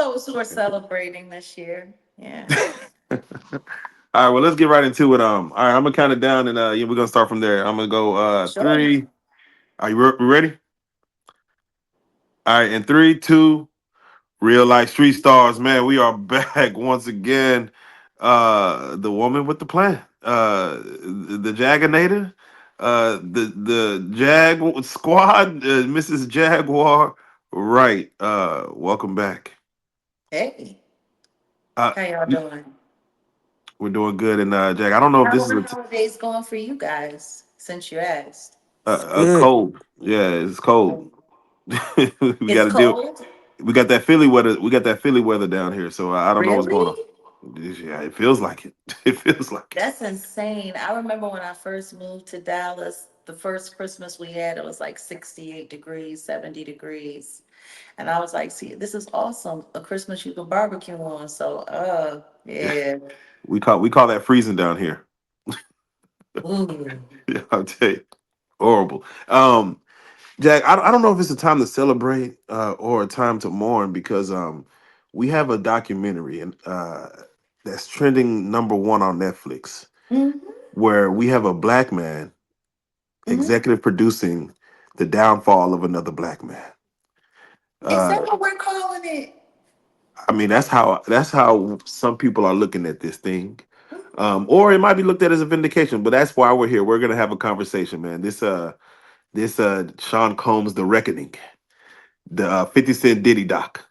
those who are celebrating this year. Yeah. All right, well, let's get right into it. All right, I'm gonna count it down, and yeah, we're gonna start from there. I'm gonna go Sure. three. Are you ready? All right, in three, two. Real life street stars, man. We are back once again. The woman with the plan, the Jaganator, the Jag Squad, Mrs. Jaguar Wright. Welcome back. Hey, Uh, how y'all doing? we're doing good, and Jag, I don't know if How this is are holidays going for you guys since you asked? It's a good. cold. Yeah, it's cold. We got It's to deal. cold? We got that Philly weather. We got that Philly weather down here, so I don't know what's going on. Really? Yeah, it feels like it. It feels like That's insane. I remember when I first moved to Dallas, the first Christmas we had, it was like 68 degrees, 70 degrees. And I was like, see, this is awesome. A Christmas you can barbecue on. So, it. yeah. We call that freezing down here. Ooh. Yeah, I'll tell you, horrible. Jack, I don't know if it's a time to celebrate or a time to mourn because we have a documentary and that's trending number one on Netflix Mm-hmm. where we have a black man Mm-hmm. executive producing the downfall of another black man. Is Uh, that what we're calling it? I mean, that's how some people are looking at this thing. Or it might be looked at as a vindication, but that's why we're here. We're gonna have a conversation, man. This Sean Combs, The Reckoning, the 50 Cent Diddy doc.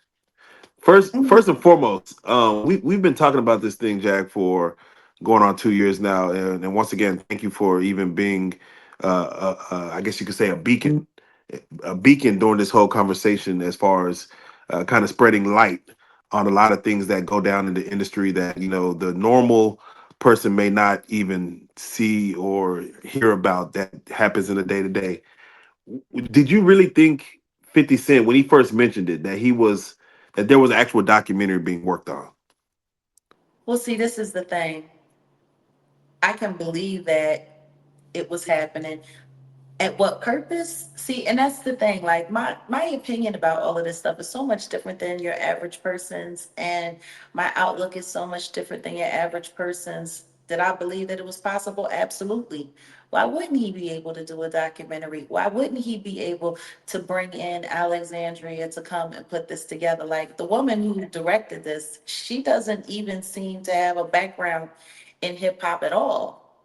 First and Mm-hmm. foremost, we've been talking about this thing, Jack, for going on 2 years now, and once again, thank you for even being, I guess you could say, a beacon during this whole conversation, as far as kind of spreading light on a lot of things that go down in the industry that the normal person may not even see or hear about that happens in the day to day. Did you really think 50 Cent, when he first mentioned it, that there was an actual documentary being worked on? Well, see, this is the thing. I can believe that it was happening. At what purpose? See, and that's the thing. Like my opinion about all of this stuff is so much different than your average person's, and my outlook is so much different than your average person's. Did I believe that it was possible? Absolutely. Why wouldn't he be able to do a documentary? Why wouldn't he be able to bring in Alexandria to come and put this together? Like the woman who directed this, she doesn't even seem to have a background in hip hop at all.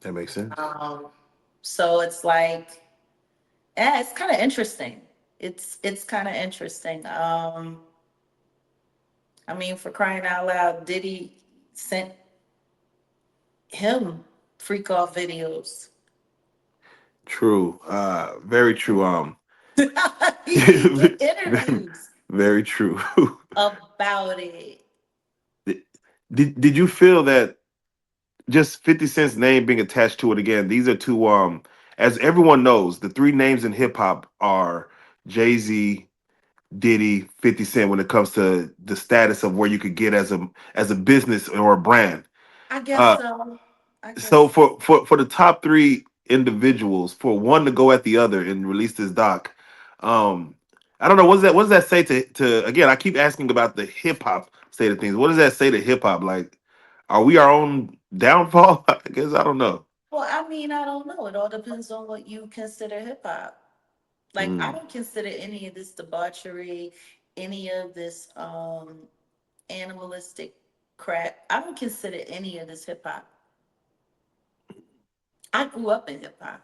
That makes sense. Um, so it's like, yeah, it's kind of interesting. It's kind of interesting. I mean, for crying out loud, Diddy sent him freak off videos. True. Very true. He did interviews Very true. about it. Did you feel that just 50 Cent's name being attached to it again? These are two, as everyone knows, the three names in hip hop are Jay-Z, Diddy, 50 Cent, when it comes to the status of where you could get as a business or a brand. I guess Uh, so. I so guess. for the top three individuals, for one to go at the other and release this doc, um, I don't know, what does that say to again? I keep asking about the hip hop state of things. What does that say to hip hop? Like, are we our own downfall? I guess I don't know. Well, I mean, I don't know. It all depends on what you consider hip hop. Like, I Mm. don't consider any of this debauchery, any of this animalistic crap. I don't consider any of this hip hop. I grew up in hip hop.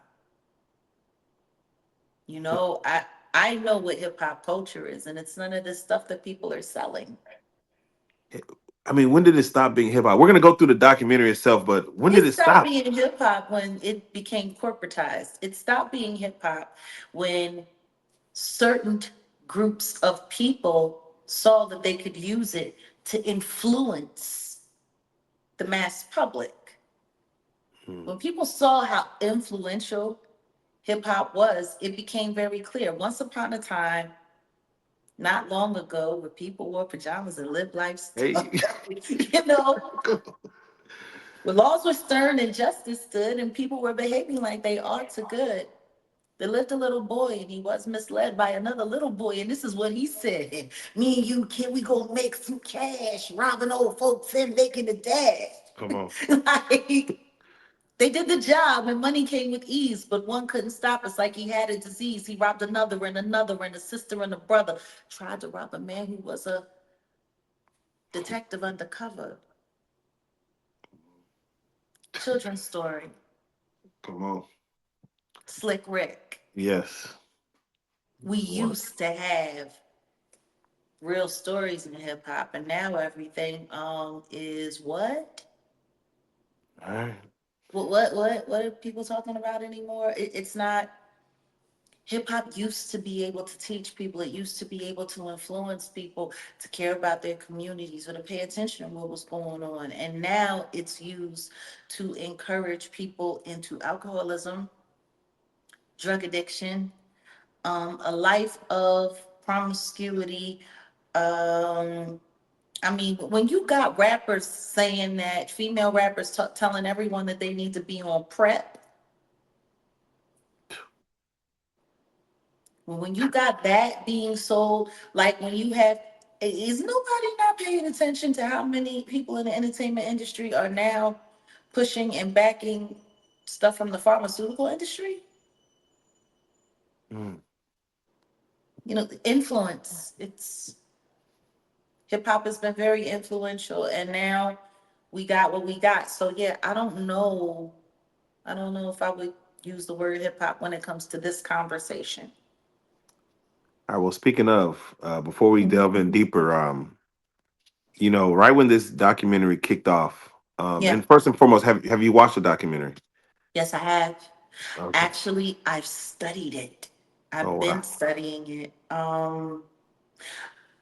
I know what hip hop culture is, and it's none of this stuff that people are selling. I mean, when did it stop being hip hop? We're gonna go through the documentary itself, but when did It it stopped stop? being hip hop when it became corporatized. It stopped being hip hop when certain groups of people saw that they could use it to influence the mass public. Hmm. When people saw how influential hip hop was, it became very clear. Once upon a time, not long ago, where people wore pajamas and lived life, Hey, you know, where laws were stern and justice stood and people were behaving like they ought to good. There lived a little boy and he was misled by another little boy. And this is what he said. Me and you, can we go make some cash, robbing old folks and making the dash? Come on. Like, they did the job and money came with ease, but one couldn't stop us like he had a disease. He robbed another and a sister and a brother. Tried to rob a man who was a detective undercover. Children's story. Come on. Slick Rick. Yes. We What? used to have real stories in hip hop, and now everything is what? All right. What are people talking about anymore? It's not. Hip hop used to be able to teach people. It used to be able to influence people to care about their communities or to pay attention to what was going on. And now it's used to encourage people into alcoholism, drug addiction, a life of promiscuity. Um, I mean, when you got rappers saying that, female rappers telling everyone that they need to be on prep, when you got that being sold, like when you have, is nobody not paying attention to how many people in the entertainment industry are now pushing and backing stuff from the pharmaceutical industry? Mm. You know, the influence. It's hip hop has been very influential, and now we got what we got. So yeah, I don't know. I don't know if I would use the word hip hop when it comes to this conversation. All right. Well, speaking of, before we delve Mhm. in deeper, right when this documentary kicked off, Yeah. and first and foremost, have you watched the documentary? Yes, I have. Okay. Actually, I've studied it. Oh I've been wow. studying it.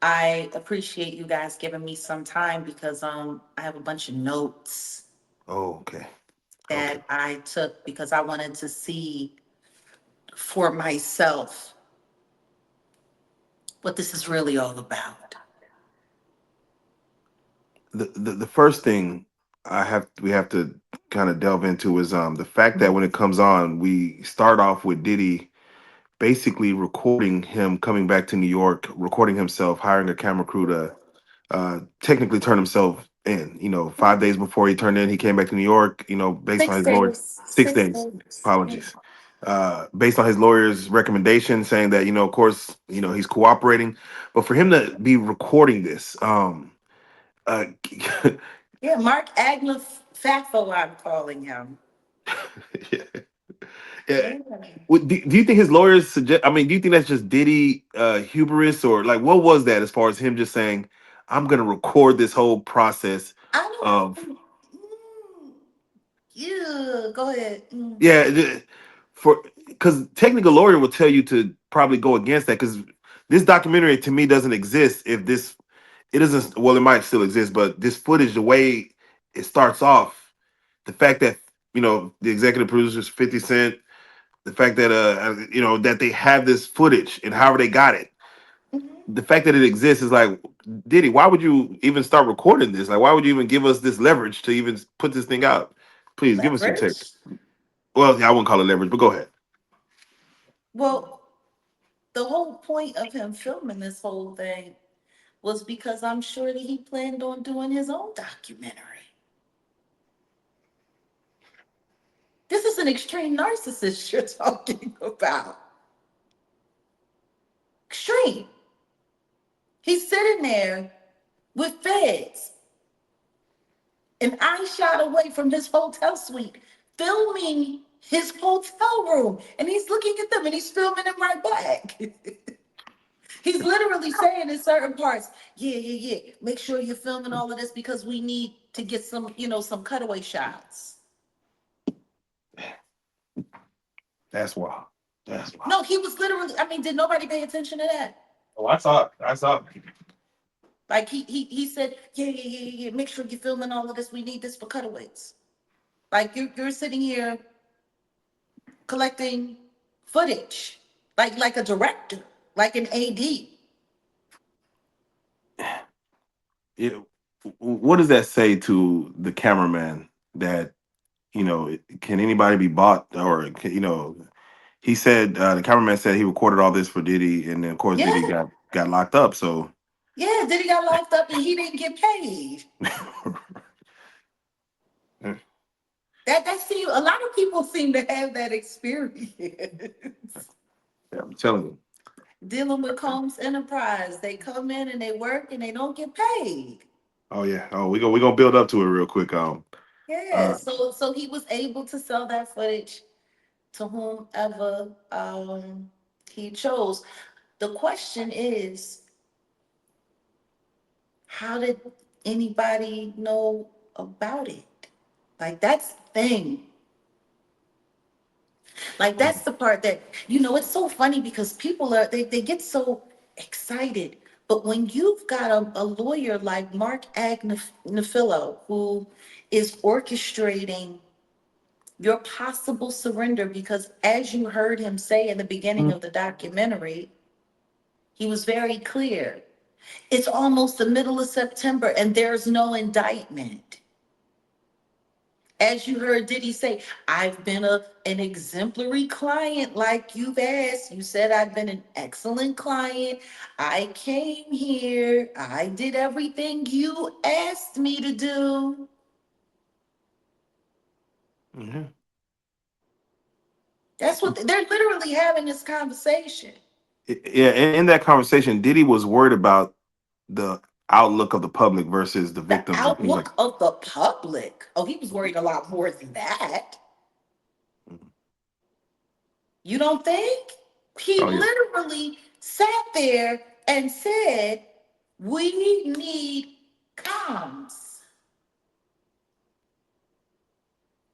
I appreciate you guys giving me some time because I have a bunch of notes Oh okay. Okay. that I took because I wanted to see for myself what this is really all about. The first thing we have to kind of delve into is the fact that when it comes on, we start off with Diddy basically recording him coming back to New York, recording himself, hiring a camera crew to technically turn himself in. 5 days before he turned in, he came back to New York. Based on Six his lawyer, days. 6 days. Apologies. Based on his lawyer's recommendation, saying that of course, he's cooperating, but for him to be recording this, uh, Yeah, Mark Agnew Fafo, I'm calling him. yeah, yeah. Yeah. Do you think his lawyers suggest? I mean, do you think that's just Diddy hubris, or like what was that as far as him just saying, "I'm going to record this whole process I of don't. Yeah, go ahead. yeah." For because technical lawyer will tell you to probably go against that because this documentary to me doesn't exist if this it doesn't. Well, it might still exist, but this footage, the way it starts off, the fact that the executive producers 50 Cent, the fact that that they have this footage and however they got it, Mhm. the fact that it exists is like, Diddy, why would you even start recording this? Like, why would you even give us this leverage to even put this thing out? Please give us your take. Leverage. Well, yeah, I wouldn't call it leverage, but go ahead. Well, the whole point of him filming this whole thing was because I'm sure that he planned on doing his own documentary. This is an extreme narcissist you're talking about. Extreme. He's sitting there with feds an eye shot away from his hotel suite, filming his hotel room. And he's looking at them and he's filming them right back. He's literally saying in certain parts, yeah, yeah, yeah, make sure you're filming all of this because we need to get some, some cutaway shots. That's wild. That's wild. No, he was literally, I mean, did nobody pay attention to that? Oh, I saw it. I saw it. Like he said, yeah, yeah, yeah, yeah, make sure you're filming all of this. We need this for cutaways. Like you're sitting here collecting footage, like a director, like an AD. It, what does that say to the cameraman that can anybody be bought, or he said the cameraman said he recorded all this for Diddy, and then of course Diddy Yeah, got locked up. So yeah. Diddy got locked up and he didn't get paid. yeah, That see, a lot of people seem to have that experience I'm telling you. dealing with Combs Enterprise. They come in and they work and they don't get paid. Oh yeah. Oh, we gonna build up to it real quick. Yeah, Uh, so he was able to sell that footage to whomever he chose. The question is, how did anybody know about it? Like that's the thing. Like that's the part that, it's so funny because people they get so excited. But when you've got a lawyer like Mark Agnafilo who is orchestrating your possible surrender, because as you heard him say in the beginning of the documentary, he was very clear. It's almost the middle of September and there's no indictment. As you heard Diddy say, I've been an exemplary client like you've asked. You said I've been an excellent client. I came here. I did everything you asked me to do. mhm. That's what they're literally having this conversation. Yeah, in that conversation, Diddy was worried about the outlook of the public versus the The victims and things like. outlook of the public. Oh, he was worried a lot more than that. You don't think? He Oh yeah. literally sat there and said, we need comms.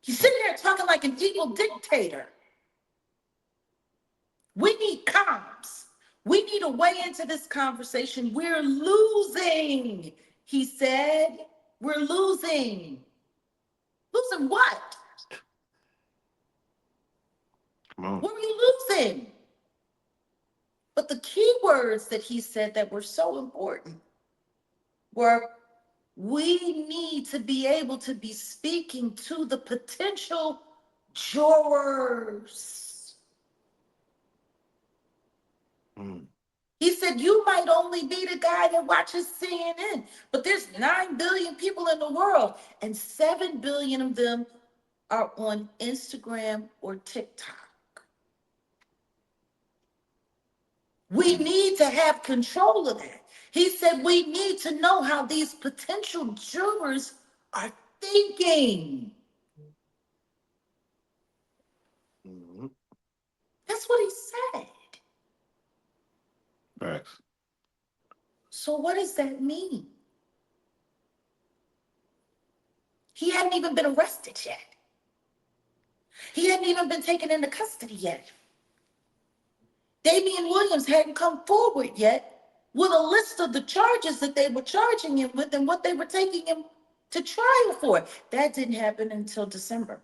He's sitting there talking like an evil dictator. We need comms. We need a way into this conversation. We're losing, he said. We're losing. Losing what? Come on. What are you losing? But the key words that he said that were so important were, we need to be able to be speaking to the potential jurors. Mm. He said, you might only be the guy that watches CNN, but there's 9 billion people in the world, and 7 billion of them are on Instagram or TikTok. We need to have control of that. He said, we need to know how these potential jurors are thinking. Mhm. That's what he said. Facts. So, what does that mean? He hadn't even been arrested yet. He hadn't even been taken into custody yet. Damian Williams hadn't come forward yet with a list of the charges that they were charging him with and what they were taking him to trial for. That didn't happen until December.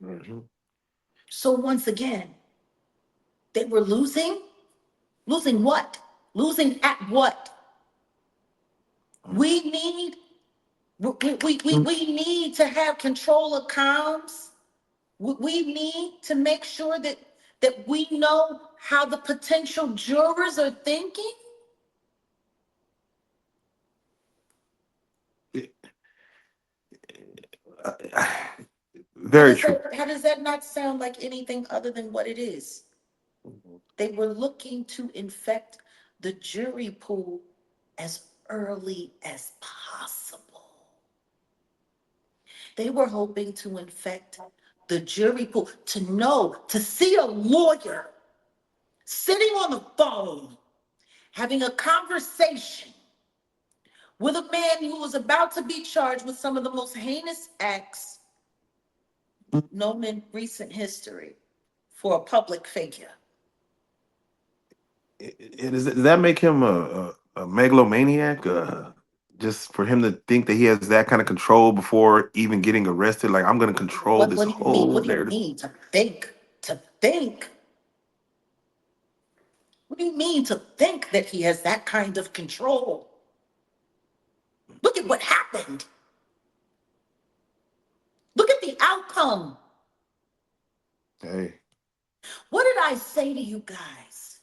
Mhm. So, once again, they were losing. Losing what? Losing at what? We need we need to have control of comms. We need to make sure that we know how the potential jurors are thinking. Uh, Very true. How does that not sound like anything other than what it is? They were looking to infect the jury pool as early as possible. They were hoping to infect the jury pool, to know, to see a lawyer sitting on the phone having a conversation with a man who was about to be charged with some of the most heinous acts known in recent history for a public figure. Does that make him a megalomaniac? Just for him to think that he has that kind of control before even getting arrested, like I'm going to control this What do you mean? whole What do you narrative. mean to think? To think? What do you mean to think that he has that kind of control? Look at what happened. Look at the outcome. Hey, What did I say to you guys?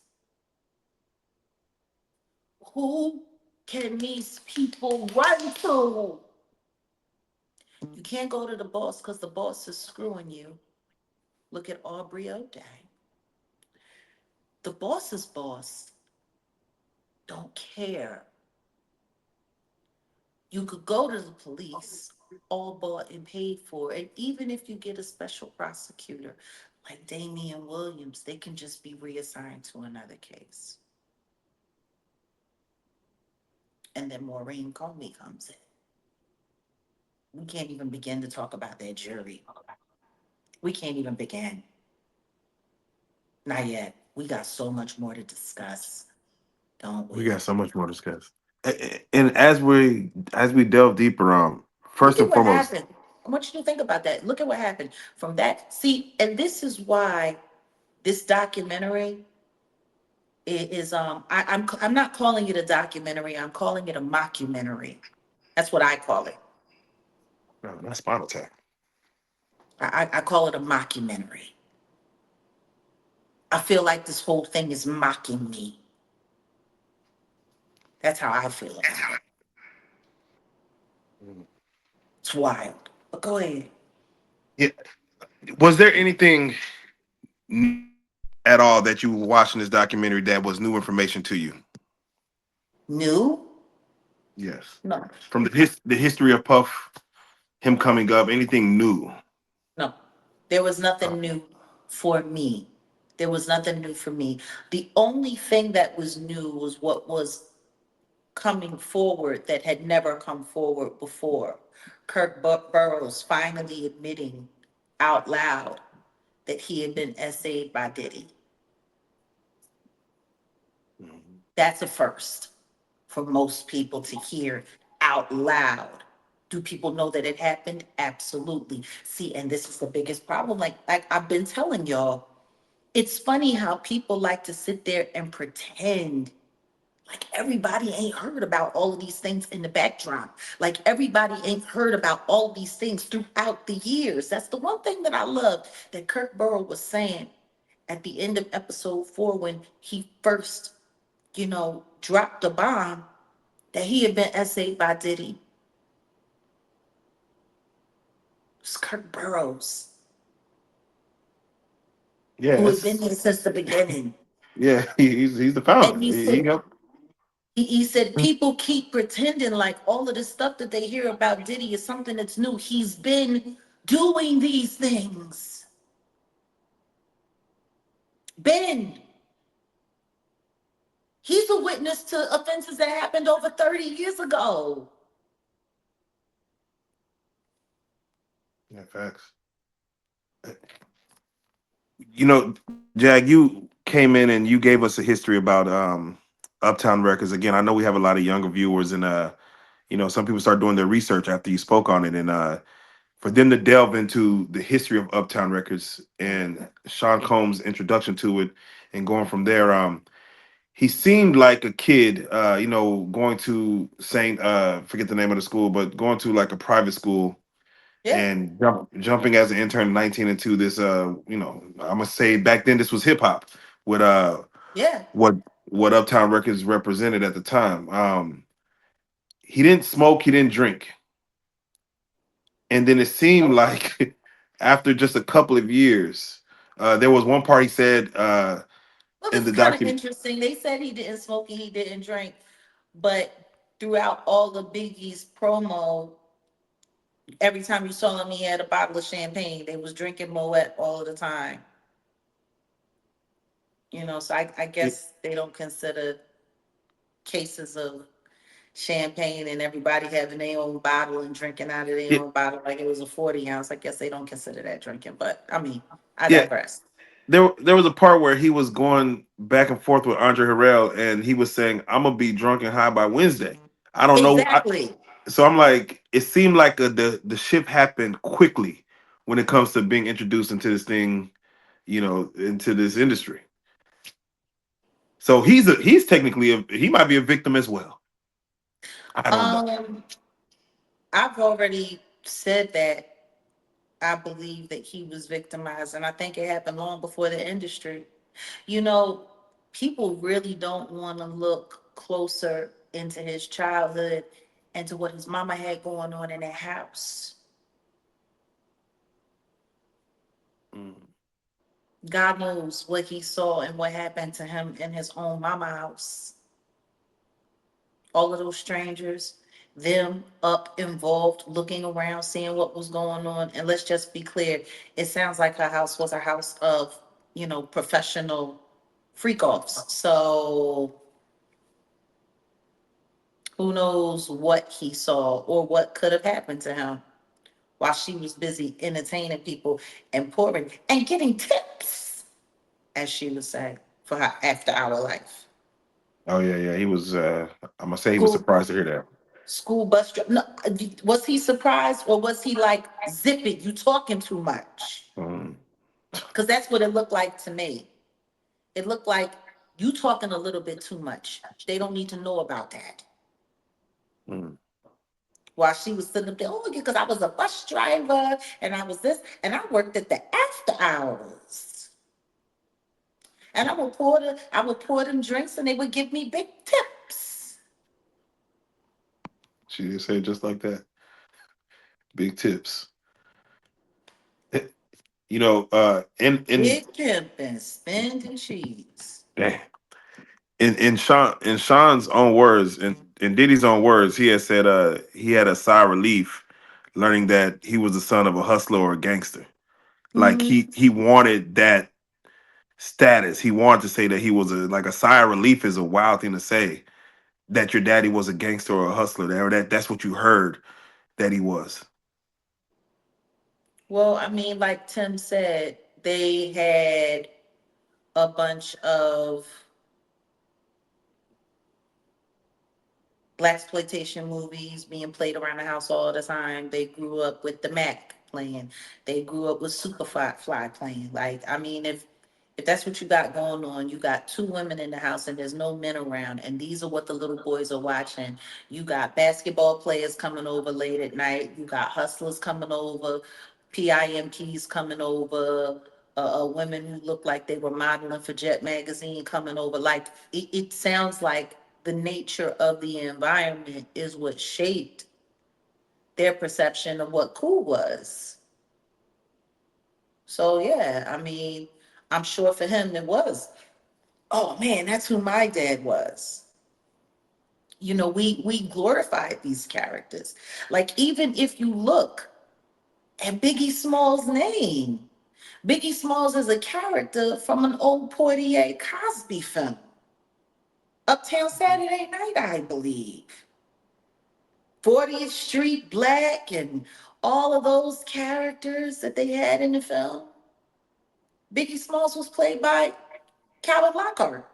Who can these people run to? You can't go to the boss because the boss is screwing you. Look at Aubrey O'Day. The boss's boss don't care. You could go to the police, all bought and paid for, and even if you get a special prosecutor like Damian Williams, they can just be reassigned to another case. And then Maureen Comey comes in. We can't even begin to talk about that jury. We can't even begin. Not yet. We got so much more to discuss, don't we we? got so much more to discuss. And as we delve deeper, Look first at and what foremost, happened. I want you to think about that. Look at what happened from that. See, and this is why this documentary is I'm not calling it a documentary, I'm calling it a mockumentary. That's what I call it. no, not Spinal Tap. I call it a mockumentary. I feel like this whole thing is mocking me. That's how I feel about it. It's wild. But go ahead. Yeah. Was there anything at all that you were watching this documentary that was new information to you? New? Yes. No, From the history of Puff, him coming up, anything new? no. There was Oh, nothing new for me. There was nothing new for me. The only thing that was new was what was coming forward that had never come forward before. Kirk Burroughs finally admitting out loud that he had been essayed by Diddy. mhm. That's a first for most people to hear out loud. Do people know that it happened? Absolutely. See, and this is the biggest problem. Like I've been telling y'all, it's funny how people like to sit there and pretend like everybody ain't heard about all of these things in the backdrop. Like everybody ain't heard about all of these things throughout the years. That's the one thing that I love that Kirk Burrow was saying at the end of episode 4 when he first, dropped the bomb that he had been essayed by Diddy. It's Kirk Burrows, who had been Yes. here since the beginning. Yeah, he's the And founder. he He said, helped. he said, people keep pretending like all of the stuff that they hear about Diddy is something that's new. He's been doing these things. Ben, he's a witness to offenses that happened over 30 years ago. Yeah, facts. Jag, you came in and you gave us a history about Uptown Records. Again, I know we have a lot of younger viewers, and some people start doing their research after you spoke on it, and for them to delve into the history of Uptown Records and Sean Combs' introduction to it, and going from there. He seemed like a kid, going to Saint, forget the name of the school, but going to like a private school Yeah, and jumping as an intern in 19 into this, I'm gonna say back then this was hip hop with yeah. what Uptown Records represented at the time. He didn't smoke, he didn't drink, and then it seemed like after just a couple of years, there was one part he said Well, in it's the kind of document. interesting. They said he didn't smoke and he didn't drink, but throughout all the Biggie's promo, every time you saw him, he had a bottle of champagne. They was drinking Moet all of the time. So I guess they don't consider cases of champagne and everybody having their own bottle and drinking out of their It, own bottle like it was a 40 ounce. I guess they don't consider that drinking, but I mean, I yeah, digress. there was a part where he was going back and forth with Andre Harrell, and he was saying, "I'm gonna be drunk and high by Wednesday." I don't know. Exactly. So I'm like, it seemed like the shift happened quickly when it comes to being introduced into this thing, into this industry. So he's technically he might be a victim as well. I don't know. Um, I've already said that I believe that he was victimized, and I think it happened long before the industry. You know, people really don't want to look closer into his childhood and to what his mama had going on in that house. Mm. God knows what he saw and what happened to him in his own mama house. All of those strangers, them up involved, looking around, seeing what was going on. And let's just be clear, it sounds like her house was a house of, professional freak-offs. So who knows what he saw or what could have happened to him while she was busy entertaining people and pouring and getting tips, as she would say, for her after hour life. Oh yeah, yeah. He was. I'm gonna say he was School surprised to hear that. school bus driver. No, was he surprised or was he like, zip it, you talking too much? Mm. Because that's what it looked like to me. It looked like you talking a little bit too much. They don't need to know about that. Mm. While she was sitting up there, oh, because I was a bus driver and I was this, and I worked at the after hours. And I would pour them drinks and they would give me big tips. She did say it just like that. Big tips. You know, in Big pimping, spending cheese. damn. In Sean's own words, in Diddy's own words, he had said he had a sigh of relief learning that he was the son of a hustler or a gangster. Like Hmm. he wanted that status. He wanted to say that he was a sigh of relief is a wild thing to say, that your daddy was a gangster or a hustler. That's what you heard that he was. Well, I mean, like Tim said, they had a bunch of black exploitation movies being played around the house all the time. They grew up with the Mac playing. They grew up with Superfly playing. Like, I mean, if that's what you got going on, you got two women in the house and there's no men around, and these are what the little boys are watching. You got basketball players coming over late at night. You got hustlers coming over, PIMPs coming over. Women who look like they were modeling for Jet magazine coming over. Like it sounds like the nature of the environment is what shaped their perception of what cool was. So yeah, I mean, I'm sure for him it was, oh man, that's who my dad was. We glorified these characters. Like even if you look at Biggie Small's name, Biggie Smalls is a character from an old Portier Cosby film, Uptown Saturday Night, I believe. 40th Street Black and all of those characters that they had in the film. Biggie Smalls was played by Calvin Lockhart,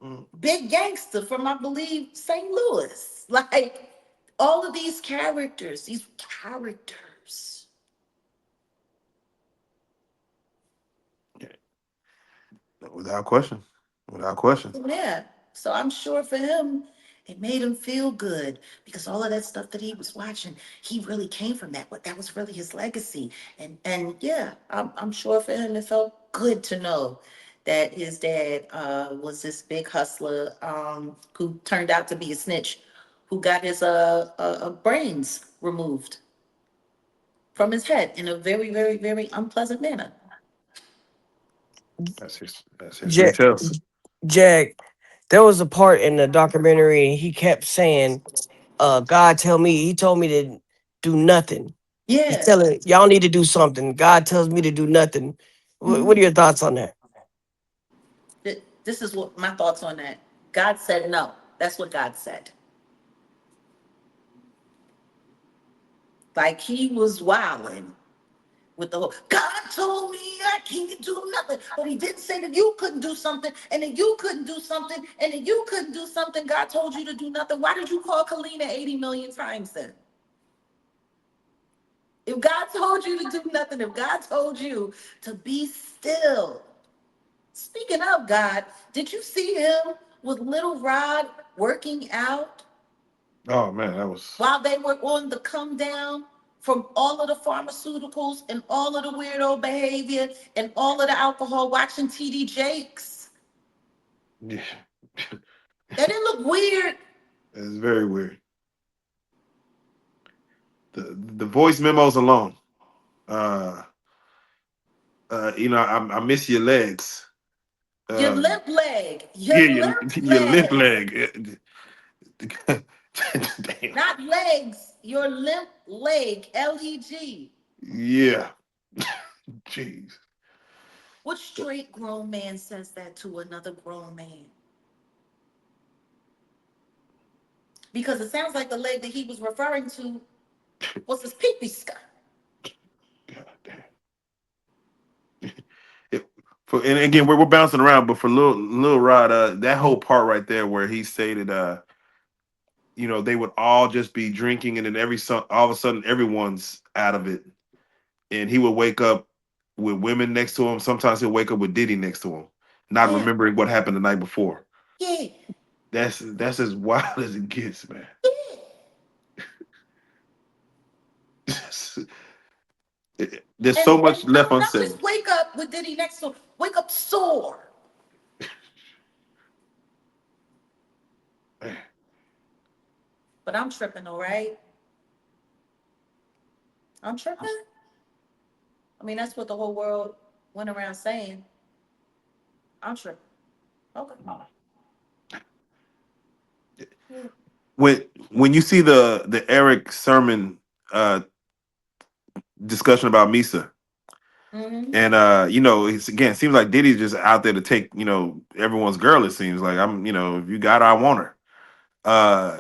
Mm. big gangster from, I believe, St. Louis. Like all of these characters. Yeah, without question. Without question. Yeah. So I'm sure for him, it made him feel good because all of that stuff that he was watching, he really came from that. But that was really his legacy. And yeah, I'm sure for him, it felt good to know that his dad was this big hustler who turned out to be a snitch, who got his brains removed from his head in a very, very, very unpleasant manner. That's history Jack, tells. Jack, there was a part in the documentary he kept saying, God tell me, he told me to do nothing. He's Yeah. telling y'all need to do something. God tells me to do nothing. What Mhm. are your thoughts on that? This is what my thoughts on that. God said no. That's what God said. Like he was wilding with the whole God told me I can't do nothing, but he didn't say that you couldn't do something, and that you couldn't do something, and that you couldn't do something. God told you to do nothing. Why did you call Kalina 80 million times then? If God told you to do nothing, if God told you to be still. Speaking of God, did you see him with Little Rod working out Oh man, that was while they were on the come down? from all of the pharmaceuticals and all of the weirdo behavior and all of the alcohol, watching TD Jakes. Yeah, That didn't look weird. it's very weird. The voice memos alone. Uh, I miss your legs. Your Uh, limp leg. Your yeah, limp your limp leg. leg. Damn. Not legs. Your limp leg. LEG. Yeah. Jeez. What straight grown man says that to another grown man? Because it sounds like the leg that he was referring to was his pee-pee skirt. God damn. And again, we're bouncing around, but for little Rod, that whole part right there where he stated, they would all just be drinking, and then all of a sudden, everyone's out of it, and he would wake up with women next to him. Sometimes he'll wake up with Diddy next to him, not Yeah, remembering what happened the night before. yeah, That's as wild as it gets, man. yeah. There's And so much and left not unsaid. just wake up with Diddy next to him, wake up sore. But I'm tripping, all right? I'm tripping. I mean, that's what the whole world went around saying. I'm tripping. Okay. When you see the Eric Sermon discussion about Misa, Mm-hmm. and it's again, it seems like Diddy's just out there to take everyone's girl. It seems like if you got her, I want her. Uh,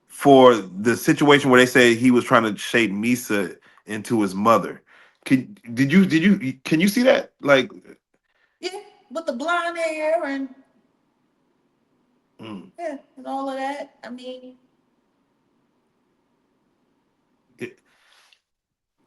for the situation where they say he was trying to shape Misa into his mother, can you see that? Like, Yeah, with the blonde hair and mm, yeah, and all of that. I mean, it,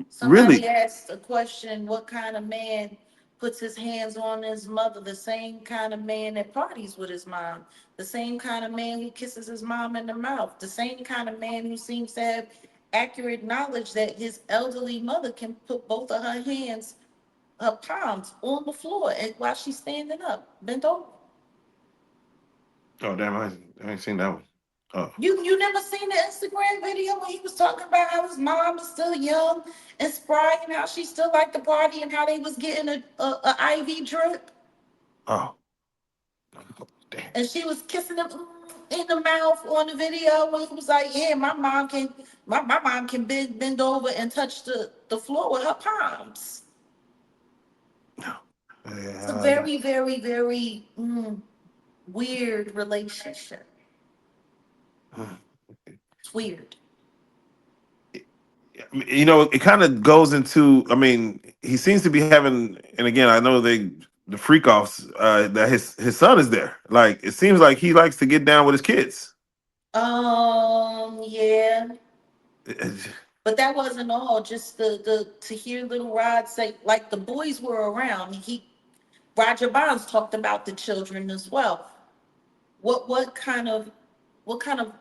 somebody really? asked a question, what kind of man puts his hands on his mother? The same kind of man that parties with his mom, the same kind of man who kisses his mom in the mouth, the same kind of man who seems to have accurate knowledge that his elderly mother can put both of her hands, her palms on the floor and while she's standing up, bent over. Oh damn, I ain't seen that one. Oh, You never seen the Instagram video when he was talking about how his mom is still young and spry and how she still liked the party and how they was getting a IV drip oh, damn. and she was kissing him in the mouth on the video when he was like, yeah, my mom can bend over and touch the floor with her palms. No. It's a Yeah, very, very, very weird relationship. uh, It's weird. it kind of goes into. I mean, he seems to be having, and again, I know the freak-offs that his son is there. Like, it seems like he likes to get down with his kids. Yeah. But that wasn't all. Just the to hear Little Rod say, like the boys were around. Roger Bonds talked about the children as well. What kind of what kind of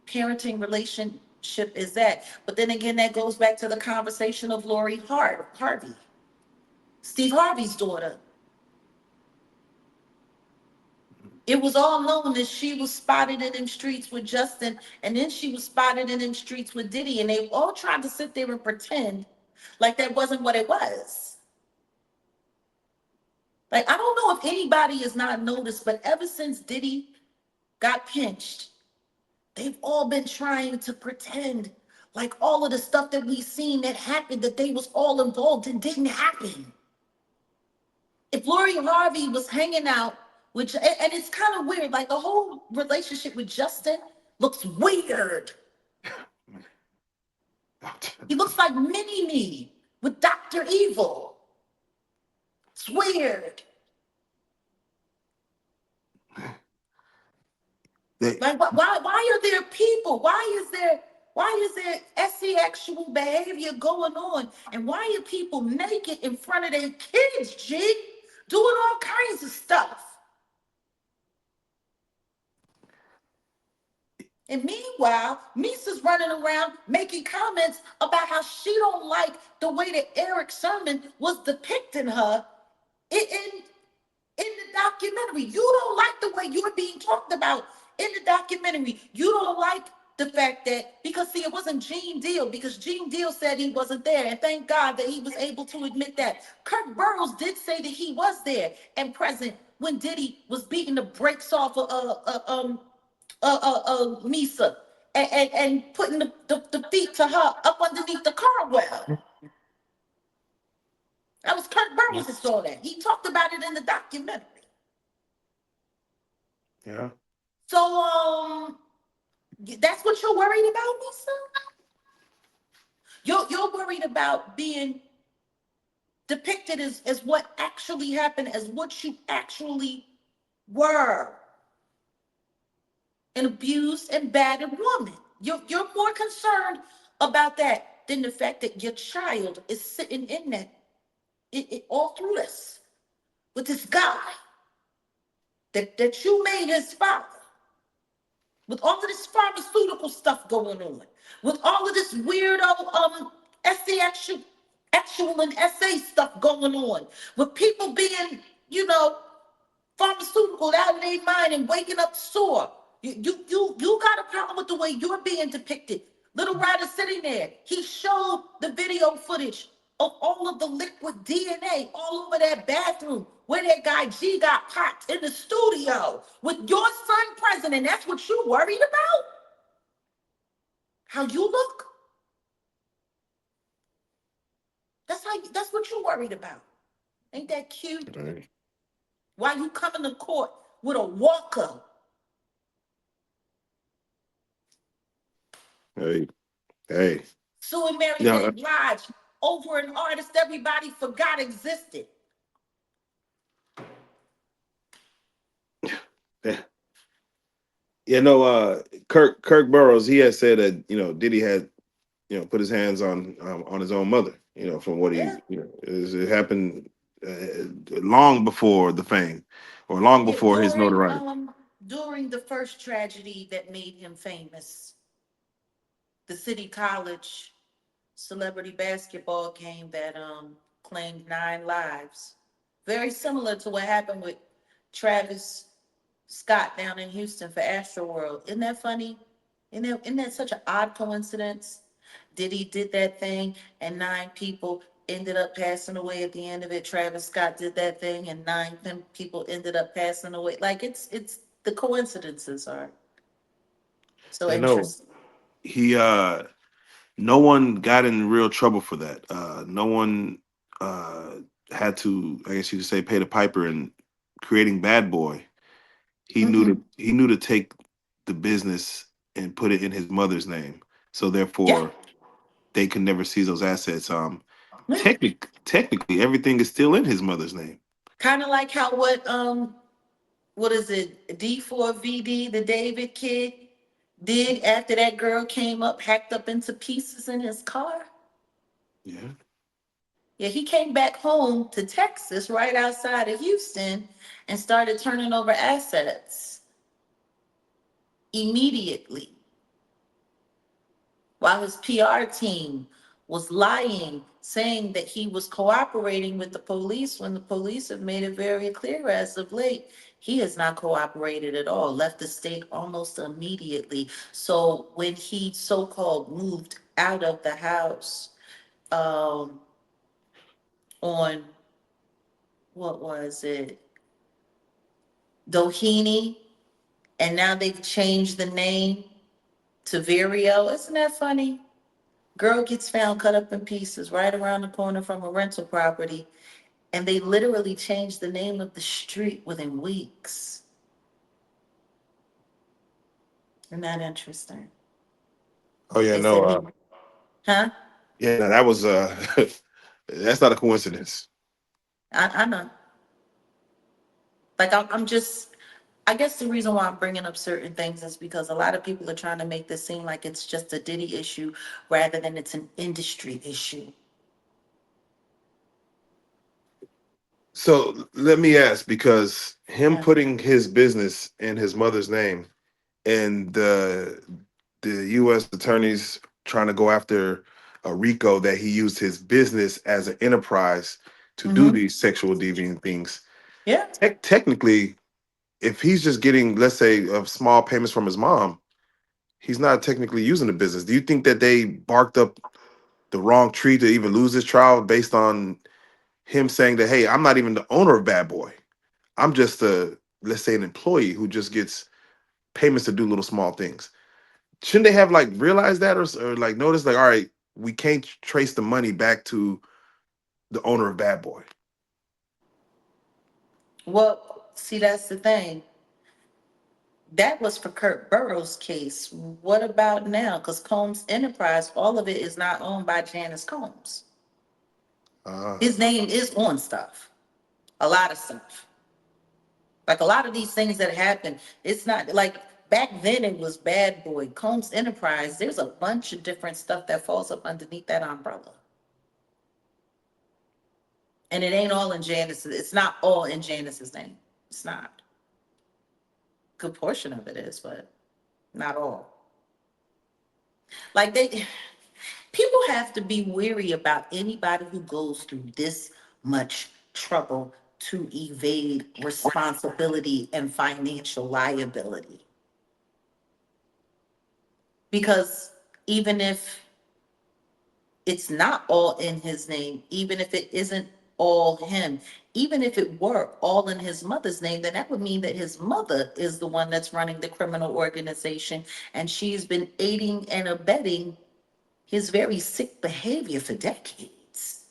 parenting relationship is that? But then again, that goes back to the conversation of Harvey, Steve Harvey's daughter. It was all known that she was spotted in them streets with Justin, and then she was spotted in them streets with Diddy, and they all tried to sit there and pretend like that wasn't what it was. Like, I don't know if anybody has not noticed, but ever since Diddy got pinched, they've all been trying to pretend like all of the stuff that we seen that happened, that they was all involved and didn't happen. If Lori Harvey was hanging out with, and it's kind of weird, like the whole relationship with Justin looks weird. He looks like Mini Me with Dr. Evil. It's weird. They, Like, why are there people? Why is there sexual behavior going on? And why are people naked in front of their kids, G? Doing all kinds of stuff. And meanwhile, Misa's running around making comments about how she don't like the way that Eric Sermon was depicting her in the documentary. You don't like the way you're being talked about in the documentary. You don't like the fact that, because see, it wasn't Gene Deal, because Gene Deal said he wasn't there, and thank God that he was able to admit that. Kirk Burroughs did say that he was there and present when Diddy was beating the brakes off of Misa, and putting the feet to her up underneath the car well. That was Kirk Burroughs that saw that. He talked about it in the documentary. Yeah. So that's what you're worried about, Lisa? You're worried about being depicted as what actually happened, as what you actually were, an abused and battered woman. You're more concerned about that than the fact that your child is sitting in that all through this with this guy that you made his father, with all of this pharmaceutical stuff going on, with all of this weirdo essay actual and essay stuff going on, with people being, you know, pharmaceutical out of their mind and waking up sore. You got a problem with the way you're being depicted. Little Ryder sitting there, he showed the video footage of all of the liquid DNA all over that bathroom where that guy G got popped in the studio with your son present, and that's what you worried about? How you look? That's what you worried about. Ain't that cute? Right. Why you coming to court with a walker? Hey, hey. Suing Mary J. No, Blige over an artist everybody forgot existed. yeah. No, Kirk Burroughs, he had said that, Diddy had, put his hands on his own mother, from what Yeah. he, it happened long before the fame, or long Yeah, before his notoriety. during the first tragedy that made him famous, the City College celebrity basketball game that claimed 9 lives. Very similar to what happened with Travis Scott down in Houston for Astroworld. Isn't that funny? Isn't that such an odd coincidence? Diddy did that thing, and 9 people ended up passing away at the end of it. Travis Scott did that thing, and 9 people ended up passing away. Like it's the coincidences are so You know, interesting. he no one got in real trouble for that. No one uh had to, I guess you could say, pay the piper in creating Bad Boy. Mm-hmm. He knew to take the business and put it in his mother's name. So Yeah, therefore they can never seize those assets. yeah. Technically everything is still in his mother's name. Kind of like how what is it, D4VD, the David kid, did after that girl came up, hacked up into pieces in his car. Yeah. Yeah, he came back home to Texas, right outside of Houston, and started turning over assets immediately, while his PR team was lying, saying that he was cooperating with the police when the police have made it very clear as of late he has not cooperated at all, left the state almost immediately. So when he so-called moved out of the house um, on, what was it, Doheny, and now they've changed the name to Vireo. Isn't that funny? Girl gets found cut up in pieces right around the corner from a rental property, and they literally changed the name of the street within weeks. Isn't that interesting? Oh yeah, They no, said he, huh? yeah, no, that was that's not a coincidence. I know. Like I'm just. I guess the reason why I'm bringing up certain things is because a lot of people are trying to make this seem like it's just a Diddy issue rather than it's an industry issue. So let me ask, because him Yeah. putting his business in his mother's name, and the U.S. attorneys trying to go after Rico that he used his business as an enterprise to do Mm-hmm. these sexual deviant things. Yeah. Technically, if he's just getting, let's say, small payments from his mom, he's not technically using the business. Do you think that they barked up the wrong tree to even lose this trial based on him saying that, hey, I'm not even the owner of Bad Boy. I'm just a, let's say, an employee who just gets payments to do little small things. Shouldn't they have like realized that, or like noticed like, all right, we can't trace the money back to the owner of Bad Boy? Well, see, that's the thing. That was for Kirk Burroughs' case. What about now? Because Combs Enterprise, all of it is not owned by Janice Combs. Ah, His name is on stuff, a lot of stuff. Like a lot of these things that happen, it's not like back then it was Bad Boy, Combs Enterprise. There's a bunch of different stuff that falls up underneath that umbrella. And it ain't all in Janice's, it's not all in Janice's name. It's not. Good portion of it is, but not all. Like people have to be weary about anybody who goes through this much trouble to evade responsibility and financial liability. Because even if it's not all in his name, even if it isn't all him, even if it were all in his mother's name, then that would mean that his mother is the one that's running the criminal organization and she's been aiding and abetting his very sick behavior for decades.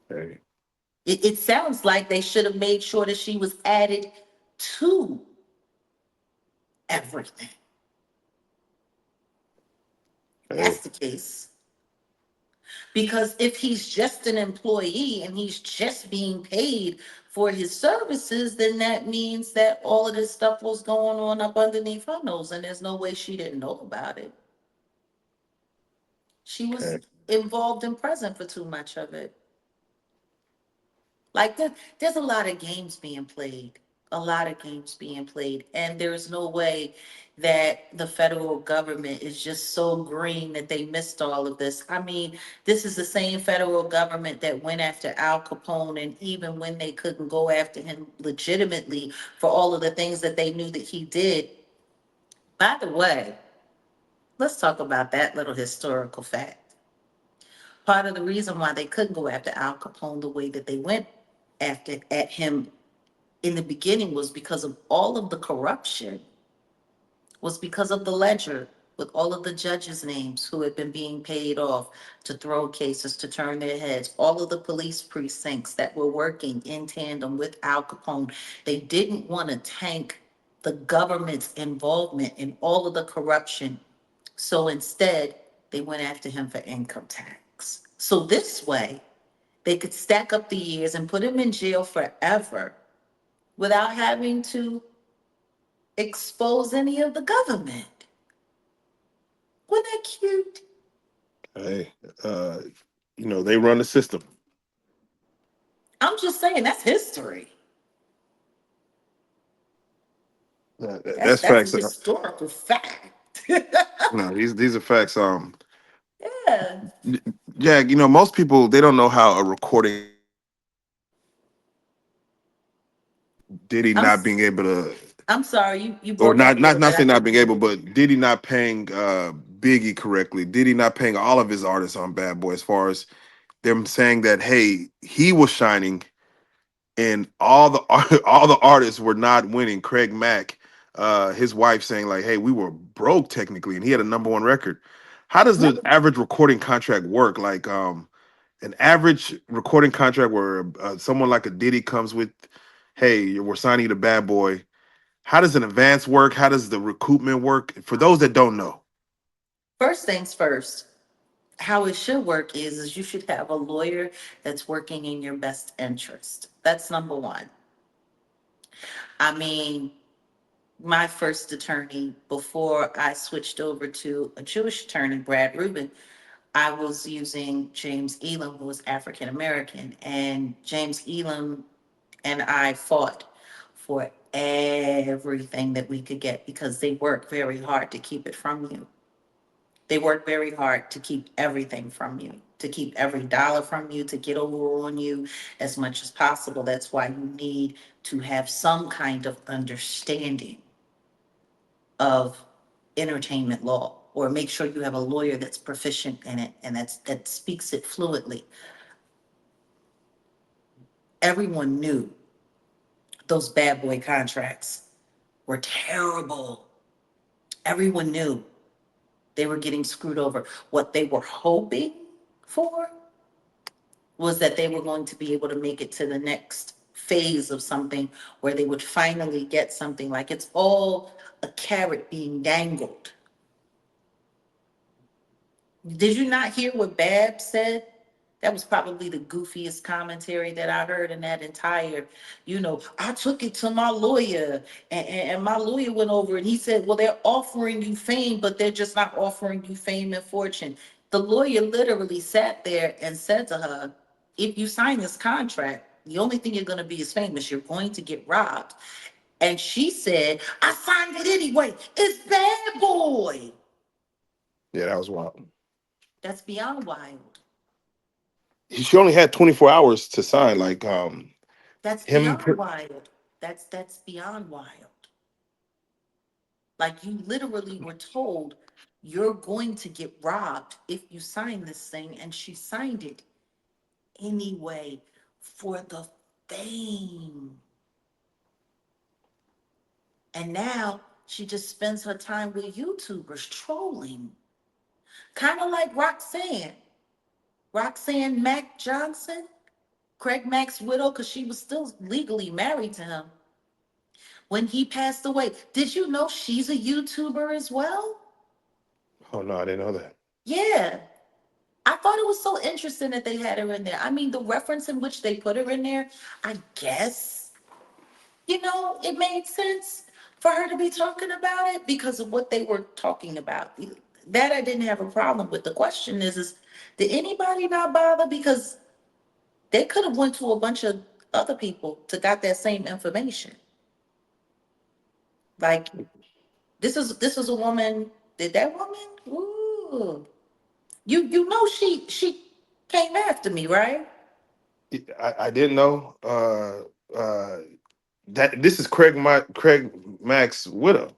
hey, It sounds like they should have made sure that she was added to everything. hey, That's the case. Because if he's just an employee and he's just being paid for his services, then that means that all of this stuff was going on up underneath her nose, and there's no way she didn't know about it. She was hey, involved and present for too much of it. Like there's a lot of games being played, a lot of games being played, and there's no way that the federal government is just so green that they missed all of this. I mean, this is the same federal government that went after Al Capone, and even when they couldn't go after him legitimately for all of the things that they knew that he did. By the way, let's talk about that little historical fact. Part of the reason why they couldn't go after Al Capone the way that they went after at him in the beginning was because of all of the corruption, was because of the ledger with all of the judges' names who had been being paid off to throw cases, to turn their heads, all of the police precincts that were working in tandem with Al Capone. They didn't want to tank the government's involvement in all of the corruption. So instead, they went after him for income tax. So this way, they could stack up the years and put him in jail forever without having to expose any of the government. Wasn't that cute? hey. They run the system. I'm just saying that's history. That's That's that's a facts. historical fact. No, these are facts. Yeah. Yeah, most people they don't know how a recording Diddy I'm not being able to, I'm sorry, you or broke up a little not bit. I saying not couldn't being hear able, you. but Diddy not paying Biggie correctly. Diddy not paying all of his artists on Bad Boy, as far as them saying that, hey, he was shining and all the all the artists were not winning. Craig Mack, his wife saying like, hey, we were broke technically, and he had a number one record. How does the average recording contract work? Like an average recording contract where someone like a Diddy comes with, hey, we're signing you to Bad Boy. How does an advance work? How does the recoupment work? For those that don't know. First things first, how it should work is you should have a lawyer that's working in your best interest. That's number one. I mean, my first attorney before I switched over to a Jewish attorney, Brad Rubin, I was using James Elam, who was African American, and James Elam and I fought for everything that we could get because they work very hard to keep it from you. They work very hard to keep everything from you, to keep every dollar from you, to get over on you as much as possible. That's why you need to have some kind of understanding of entertainment law, or make sure you have a lawyer that's proficient in it and that speaks it fluently. Everyone knew those bad boy contracts were terrible. Everyone knew they were getting screwed over. What they were hoping for was that they were going to be able to make it to the next phase of something where they would finally get something. Like it's all a carrot being dangled. Did you not hear what Bab said? That was probably the goofiest commentary that I heard in that entire, I took it to my lawyer and my lawyer went over and he said, well, they're offering you fame, but they're just not offering you fame and fortune. The lawyer literally sat there and said to her, if you sign this contract, the only thing you're going to be is famous. You're going to get robbed. And she said, I signed it anyway. It's bad boy. Yeah, that was wild. That's beyond wild. She only had 24 hours to sign. Like That's him. beyond wild. That's beyond wild. Like you literally were told you're going to get robbed if you sign this thing, and she signed it anyway for the fame. And now she just spends her time with YouTubers trolling. Kind of like Roxanne. Roxanne Mack Johnson, Craig Mack's widow, because she was still legally married to him when he passed away. Did you know she's a YouTuber as well? Oh no, I didn't know that. Yeah. I thought it was so interesting that they had her in there. I mean, the reference in which they put her in there, I guess, it made sense for her to be talking about it because of what they were talking about. That I didn't have a problem with. The question is did anybody not bother? Because they could have went to a bunch of other people to got that same information. Like this is a woman. Did that woman? Ooh. You know she came after me, right? I didn't know. That this is Craig Mack's widow.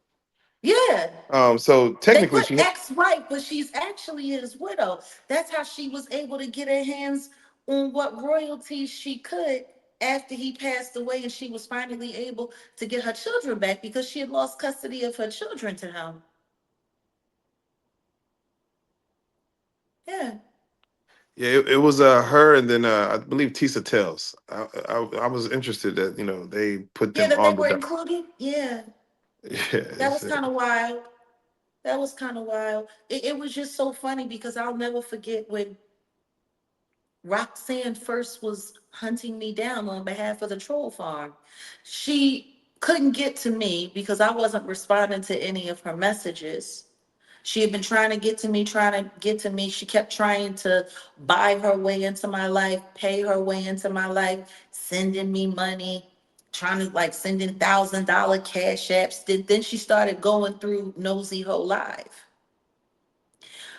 Yeah. So They technically put she. ex-wife, but she's actually his widow. That's how she was able to get her hands on what royalties she could after he passed away, and she was finally able to get her children back because she had lost custody of her children to him. Yeah. Yeah, it was her and then I believe Tisa Tells. I was interested that they put Yeah, them that they on the were doc. included. Yeah. Yeah, That was kind of wild. That was kind of wild. It was just so funny because I'll never forget when Roxanne first was hunting me down on behalf of the troll farm. She couldn't get to me because I wasn't responding to any of her messages. She had been trying to get to me, trying to get to me. She kept trying to buy her way into my life, pay her way into my life, sending me money, trying to like sending $1,000 cash apps. Then she started going through Nosy Ho Live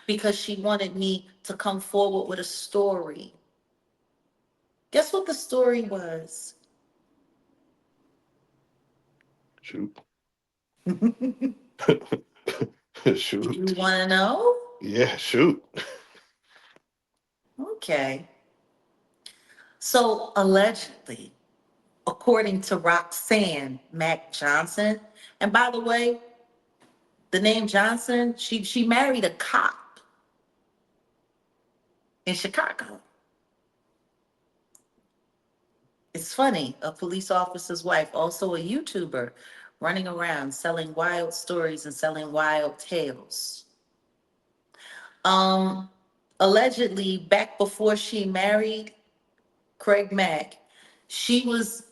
because she wanted me to come forward with a story. Guess what the story was? shoot, You shoot, want to know? yeah, shoot. Okay. So allegedly, according to Roxanne Mack Johnson, and by the way, the name Johnson, she married a cop in Chicago. It's funny, a police officer's wife, also a YouTuber, running around selling wild stories and selling wild tales. Um, Allegedly, back before she married Craig Mack, she was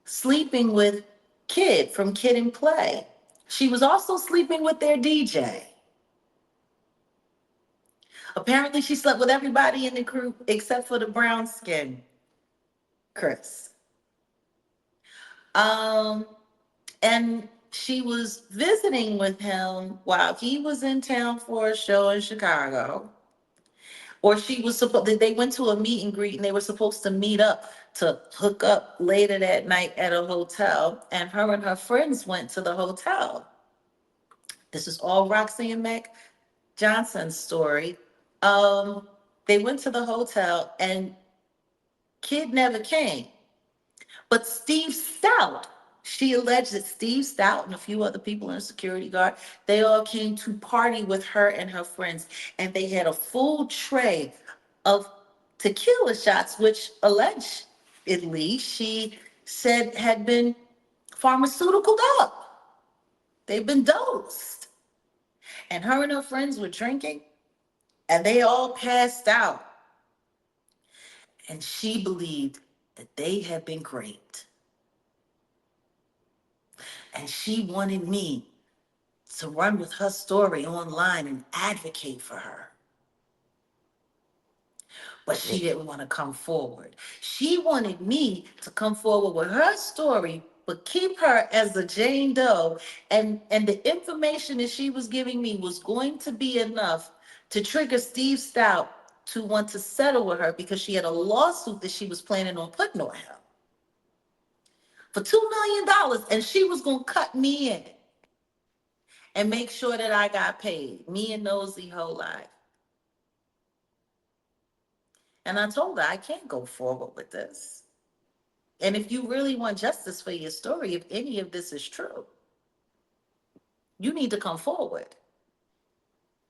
sleeping with Kid from Kid and Play. She was also sleeping with their DJ. Apparently, she slept with everybody in the crew except for the brown skin, Chris. Um, And she was visiting with him while he was in town for a show in Chicago. Or she was supposed, they went to a meet and greet and they were supposed to meet up to hook up later that night at a hotel. And her friends went to the hotel. This is all Roxanne Mack Johnson's story. Um, they went to the hotel and kid never came. But Steve Stout, she alleged that Steve Stout and a few other people in the security guard, they all came to party with her and her friends. And they had a full tray of tequila shots, which allegedly she said had been pharmaceutical up. They've been dosed. And her and her friends were drinking and they all passed out. And she believed that they had been raped. And she wanted me to run with her story online and advocate for her. But she didn't want to come forward. She wanted me to come forward with her story, but keep her as a Jane Doe. And the information that she was giving me was going to be enough to trigger Steve Stout to want to settle with her because she had a lawsuit that she was planning on putting on him for $2 million. And she was going to cut me in and make sure that I got paid, me and Nosy whole life. And I told her I can't go forward with this. And if you really want justice for your story, if any of this is true, you need to come forward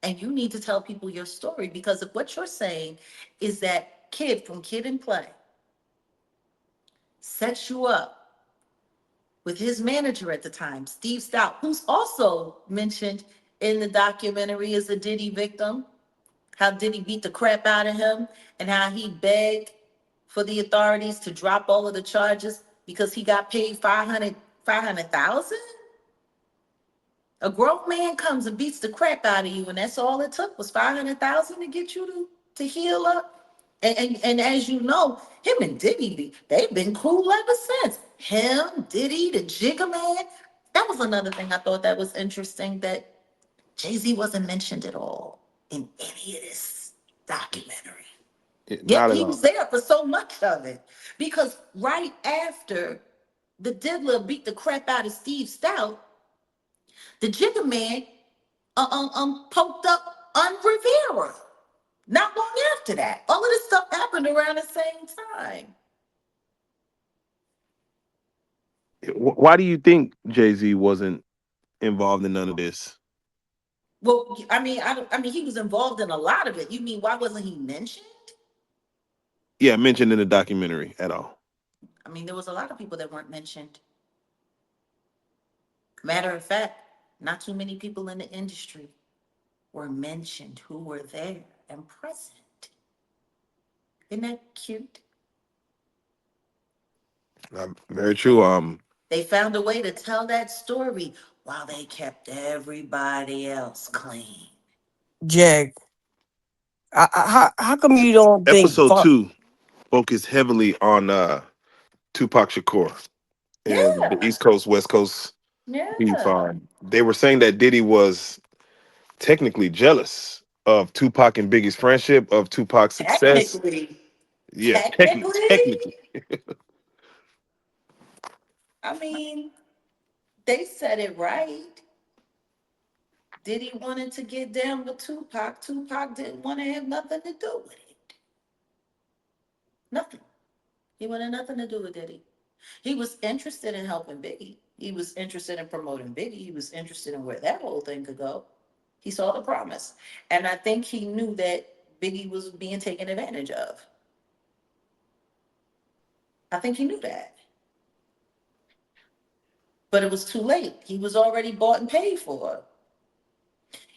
and you need to tell people your story, because if what you're saying is that kid from Kid and Play sets you up with his manager at the time, Steve Stout, who's also mentioned in the documentary as a Diddy victim, how Diddy beat the crap out of him and how he begged for the authorities to drop all of the charges because he got paid 500,000. A grown man comes and beats the crap out of you, and that's all it took was 500,000 to get you to heal up. And as you know, him and Diddy, they've been cool ever since. Him, Diddy, the Jigga Man. That was another thing I thought that was interesting, that Jay-Z wasn't mentioned at all in any of this documentary. Yet Not at he all. was there for so much of it. Because right after the diddler beat the crap out of Steve Stout, the Jigga Man poked up on Rivera. Not long after that. All of this stuff happened around the same time. Why do you think Jay Z wasn't involved in none of this? Well, I mean, he was involved in a lot of it. You mean why wasn't he mentioned? Yeah, mentioned in the documentary at all. I mean, there was a lot of people that weren't mentioned. Matter of fact, not too many people in the industry were mentioned who were there and present. Isn't that cute? Very true. They found a way to tell that story while they kept everybody else clean. Jag, how come you don't think Episode 2 focused heavily on Tupac Shakur and the Yeah, East Coast West Coast beef. yeah. They were saying that Diddy was technically jealous of Tupac and Biggie's friendship, of Tupac's success. Technically, Yeah, technically, technically. I mean, they said it right. Diddy wanted to get down with Tupac. Tupac didn't want to have nothing to do with it. Nothing. He wanted nothing to do with Diddy. He was interested in helping Biggie. He was interested in promoting Biggie. He was interested in where that whole thing could go. He saw the promise. And I think he knew that Biggie was being taken advantage of. I think he knew that. But it was too late. He was already bought and paid for.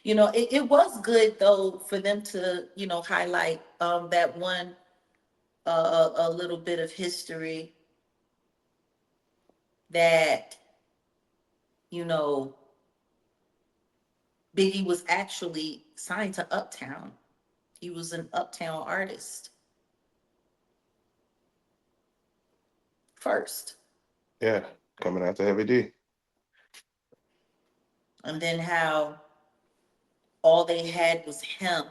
It was good though for them to, highlight that one a little bit of history that, you know, Biggie was actually signed to Uptown. He was an Uptown artist first. Yeah, coming after Heavy D. and then how all they had was him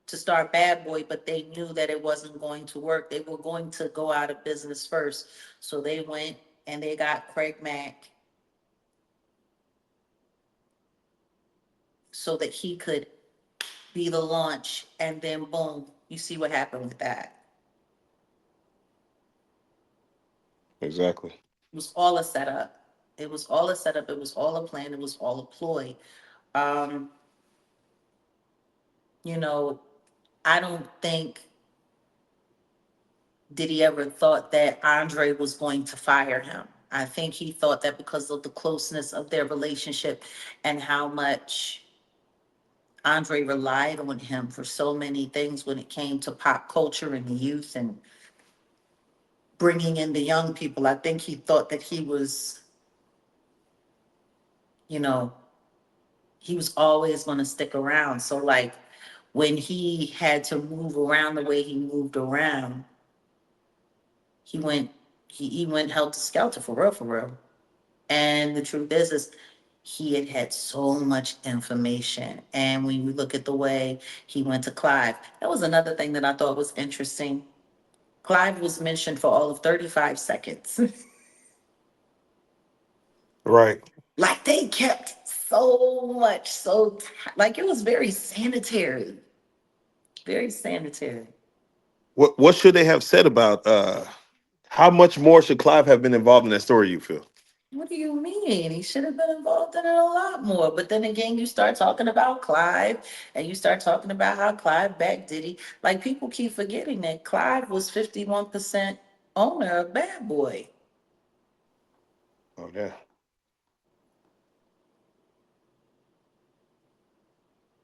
to start Bad Boy, but they knew that it wasn't going to work. They were going to go out of business first. So they went and they got Craig Mack so that he could be the launch. And then boom, you see what happened with that. Exactly. It was all a setup. It was all a setup. It was all a plan. It was all a ploy. Um, you know, I don't think Diddy ever thought that Andre was going to fire him. I think he thought that because of the closeness of their relationship and how much Andre relied on him for so many things when it came to pop culture and the youth and bringing in the young people. I think he thought that he was, you know, he was always going to stick around. So, like, when he had to move around the way he moved around, he went, he went helter skelter for real, for real. And the truth is he had had so much information. And when you look at the way he went to Clive, that was another thing that I thought was interesting. Clive was mentioned for all of 35 seconds. Right. Like they kept so much, like it was very sanitary, very sanitary. What should they have said about how much more should Clive have been involved in that story, you feel? What do you mean? He should have been involved in it a lot more. But then again, you start talking about Clive and you start talking about how Clive backed Diddy. Like people keep forgetting that Clive was 51% owner of Bad Boy. Oh yeah.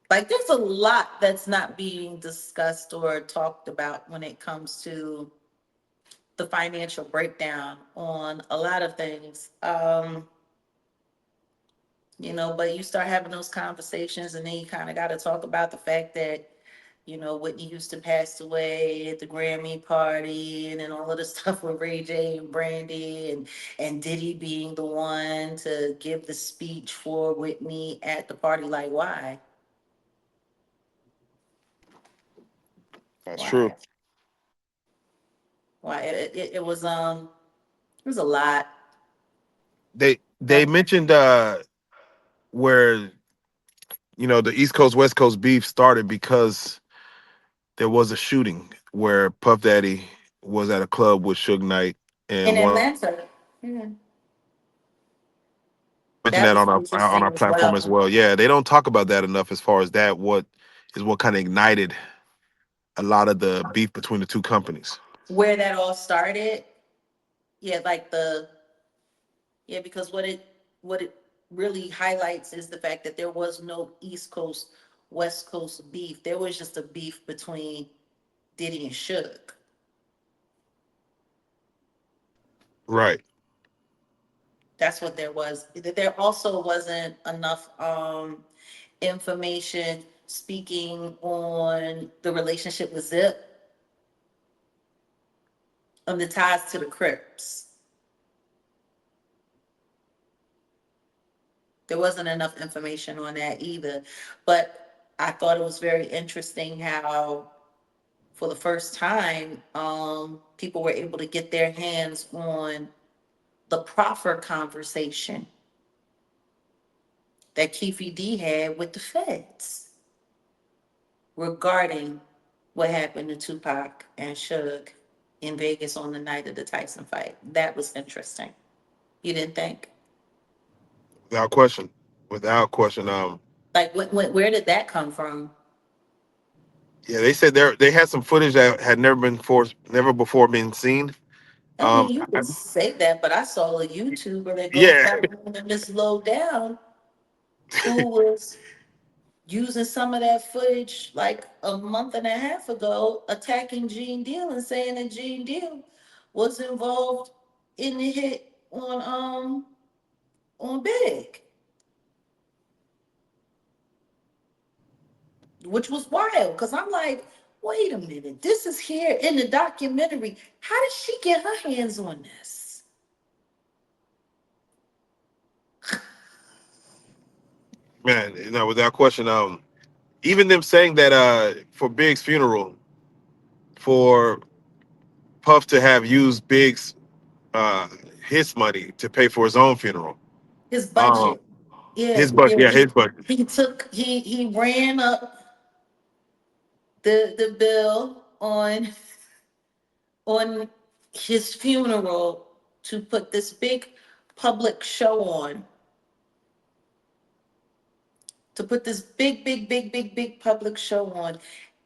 Like there's a lot that's not being discussed or talked about when it comes to the financial breakdown on a lot of things. But you start having those conversations and then you kind of got to talk about the fact that Whitney Houston passed away at the Grammy party, and then all of the stuff with Ray J and Brandy, and Diddy being the one to give the speech for Whitney at the party. Like, why? That's true. Why? Why? It was a lot. They mentioned where the East Coast West Coast beef started because there was a shooting where Puff Daddy was at a club with Suge Knight In and one Atlanta. Yeah. mentioned That that was on our interesting as platform as well. well. Yeah, they don't talk about that enough as far as that what kind of ignited a lot of the beef between the two companies. Where that all started, yeah, like yeah, because what it really highlights is the fact that there was no East Coast, West Coast beef. There was just a beef between Diddy and Suge. Right. That's what there was. There also wasn't enough information speaking on the relationship with Zip and the ties to the Crips. There wasn't enough information on that either. But I thought it was very interesting how, for the first time, people were able to get their hands on the proffer conversation that Keefe D had with the feds regarding what happened to Tupac and Suge in Vegas on the night of the Tyson fight. That was interesting. You didn't think? Without question. Without question. Like, where did that come from? Yeah, they said they had some footage that had never before been seen. I mean, you I- could say that, but I saw a YouTuber that goes yeah. by the name of Miss Low Down who was using some of that footage like a month and a half ago, attacking Gene Deal and saying that Gene Deal was involved in the hit on Big, which was wild. Cause I'm like, wait a minute, this is here in the documentary. How did she get her hands on this? man, without question. Even them saying that for Big's funeral, for Puff to have used Big's uh his money to pay for his own funeral. His Um, budget. Yeah, his budget, yeah. yeah, his budget. He ran up the bill on his funeral to put this big public show on, to put this big public show on,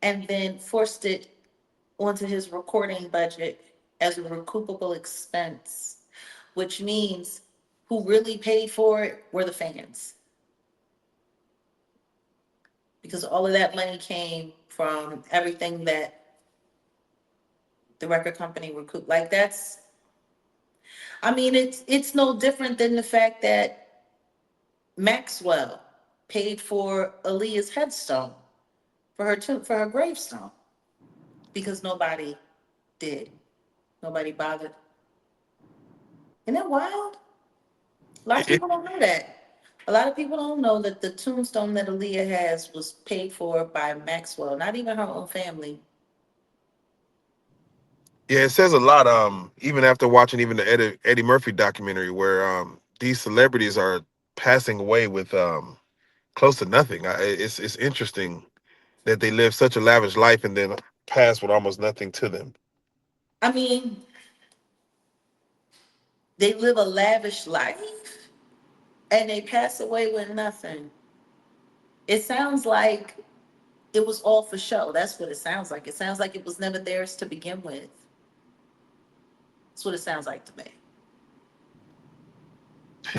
and then forced it onto his recording budget as a recoupable expense, which means who really paid for it were the fans, because all of that money came from everything that the record company recouped. Like that's, I mean, it's no different than the fact that Maxwell paid for Aaliyah's headstone, for her gravestone, because nobody did. Nobody bothered. Isn't that wild? A lot of It- people don't know that. A lot of people don't know that the tombstone that Aaliyah has was paid for by Maxwell, not even her own family. yeah, it says a lot. Even after watching even the Eddie Murphy documentary, where these celebrities are passing away with close to nothing. It's interesting that they live such a lavish life and then pass with almost nothing to them. I mean, they live a lavish life and they pass away with nothing. It sounds like it was all for show. That's what it sounds like. It sounds like it was never theirs to begin with. That's what it sounds like to me.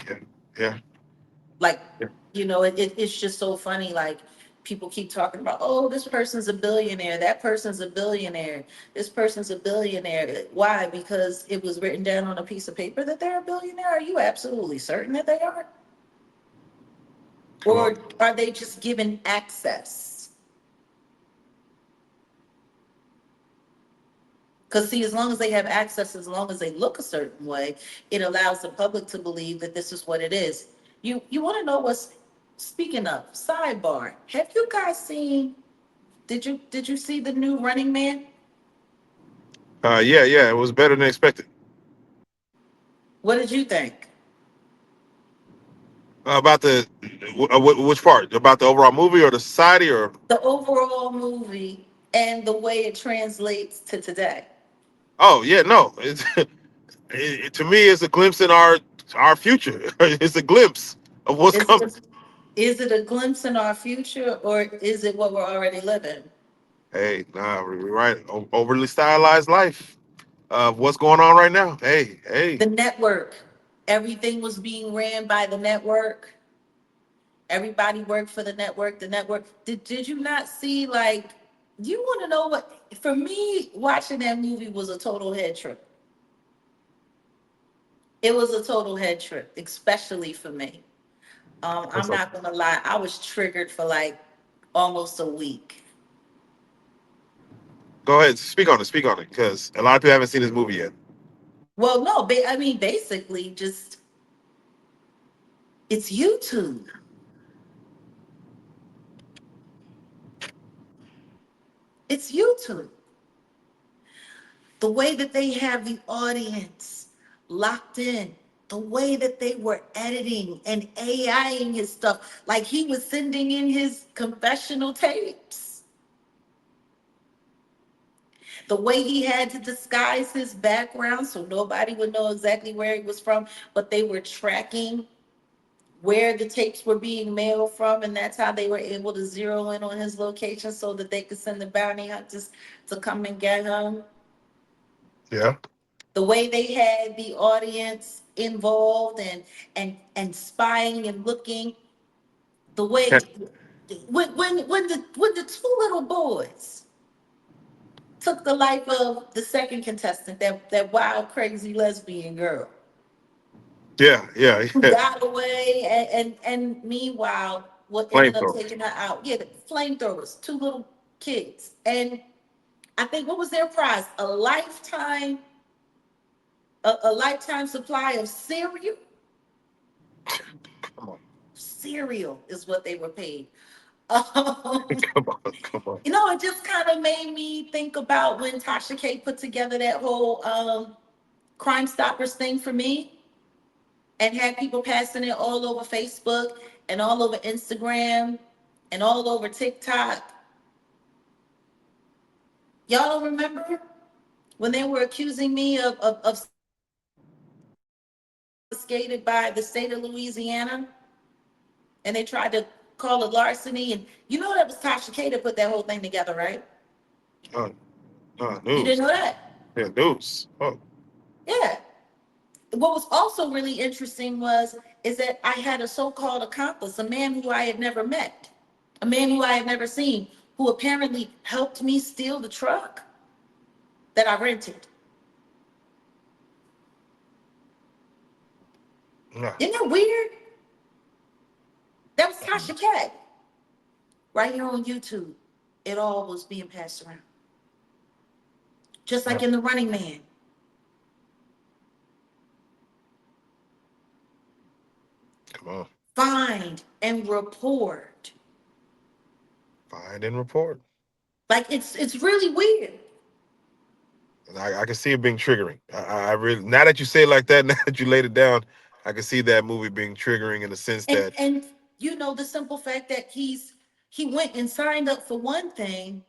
Yeah, yeah. Like, it's just so funny. Like, people keep talking about, oh, this person's a billionaire, that person's a billionaire, this person's a billionaire. Why? Because it was written down on a piece of paper that they're a billionaire? Are you absolutely certain that they are? Come on. Or are they just given access? Because, see, as long as they have access, as long as they look a certain way, it allows the public to believe that this is what it is. You want to know what's, speaking of, sidebar, have you guys seen, did you see the new Running Man? Yeah, yeah. It was better than expected. What did you think? About the which part? About the overall movie or the society or? The overall movie and the way it translates to today. Oh yeah, no. To me, it's a glimpse in our future. It's a glimpse of what's Is it coming. a, is it a glimpse in our future, or is it what we're already living? Hey, nah, we're right. Overly stylized life of what's going on right now. Hey, hey. The network. Everything was being ran by the network. Everybody worked for the network. The network. Did you not see, like, you want to know what, for me, watching that movie was a total head trip. It was a total head trip, especially for me. I'm What's up? not gonna lie, I was triggered for like almost a week. Go ahead, speak on it. Speak on it, because a lot of people haven't seen this movie yet. Well, no, I mean, basically, just it's YouTube. It's YouTube. The way that they have the audience locked in, the way that they were editing and AIing his stuff, like he was sending in his confessional tapes. The way he had to disguise his background so nobody would know exactly where he was from, but they were tracking where the tapes were being mailed from, and that's how they were able to zero in on his location so that they could send the bounty hunters to come and get him. Yeah. The way they had the audience involved and spying and looking, the Yeah. way when the two little boys took the life of the second contestant, that wild crazy lesbian girl Yeah. Yeah. who Yeah. got away, and meanwhile what ended up Flamethrower. taking her out. Yeah, the flamethrowers, two little kids. And I think, what was their prize? A lifetime supply of cereal. Come on. Cereal is what they were paid. Um, Come on, come on. it just kind of made me think about when Tasha K put together that whole Crime Stoppers thing for me and had people passing it all over Facebook and all over Instagram and all over TikTok. Y'all don't remember when they were accusing me of skated by the state of Louisiana and they tried to call it larceny? And that was Tasha K that put that whole thing together, right? Uh, You news. didn't know that? Yeah, news. Oh, Yeah. What was also really interesting is that I had a so-called accomplice, a man who I had never met, a man who I had never seen, who apparently helped me steal the truck that I rented. nah. Isn't that weird? That was Tasha K. Right here on YouTube. It all was being passed around. Just Nah. like in The Running Man. Come on. Find and report. Find and report. Like it's really weird. I can see it being triggering. I really, now that you say it like that, now that you laid it down, I can see that movie being triggering in the sense And that and the simple fact that he went and signed up for one thing.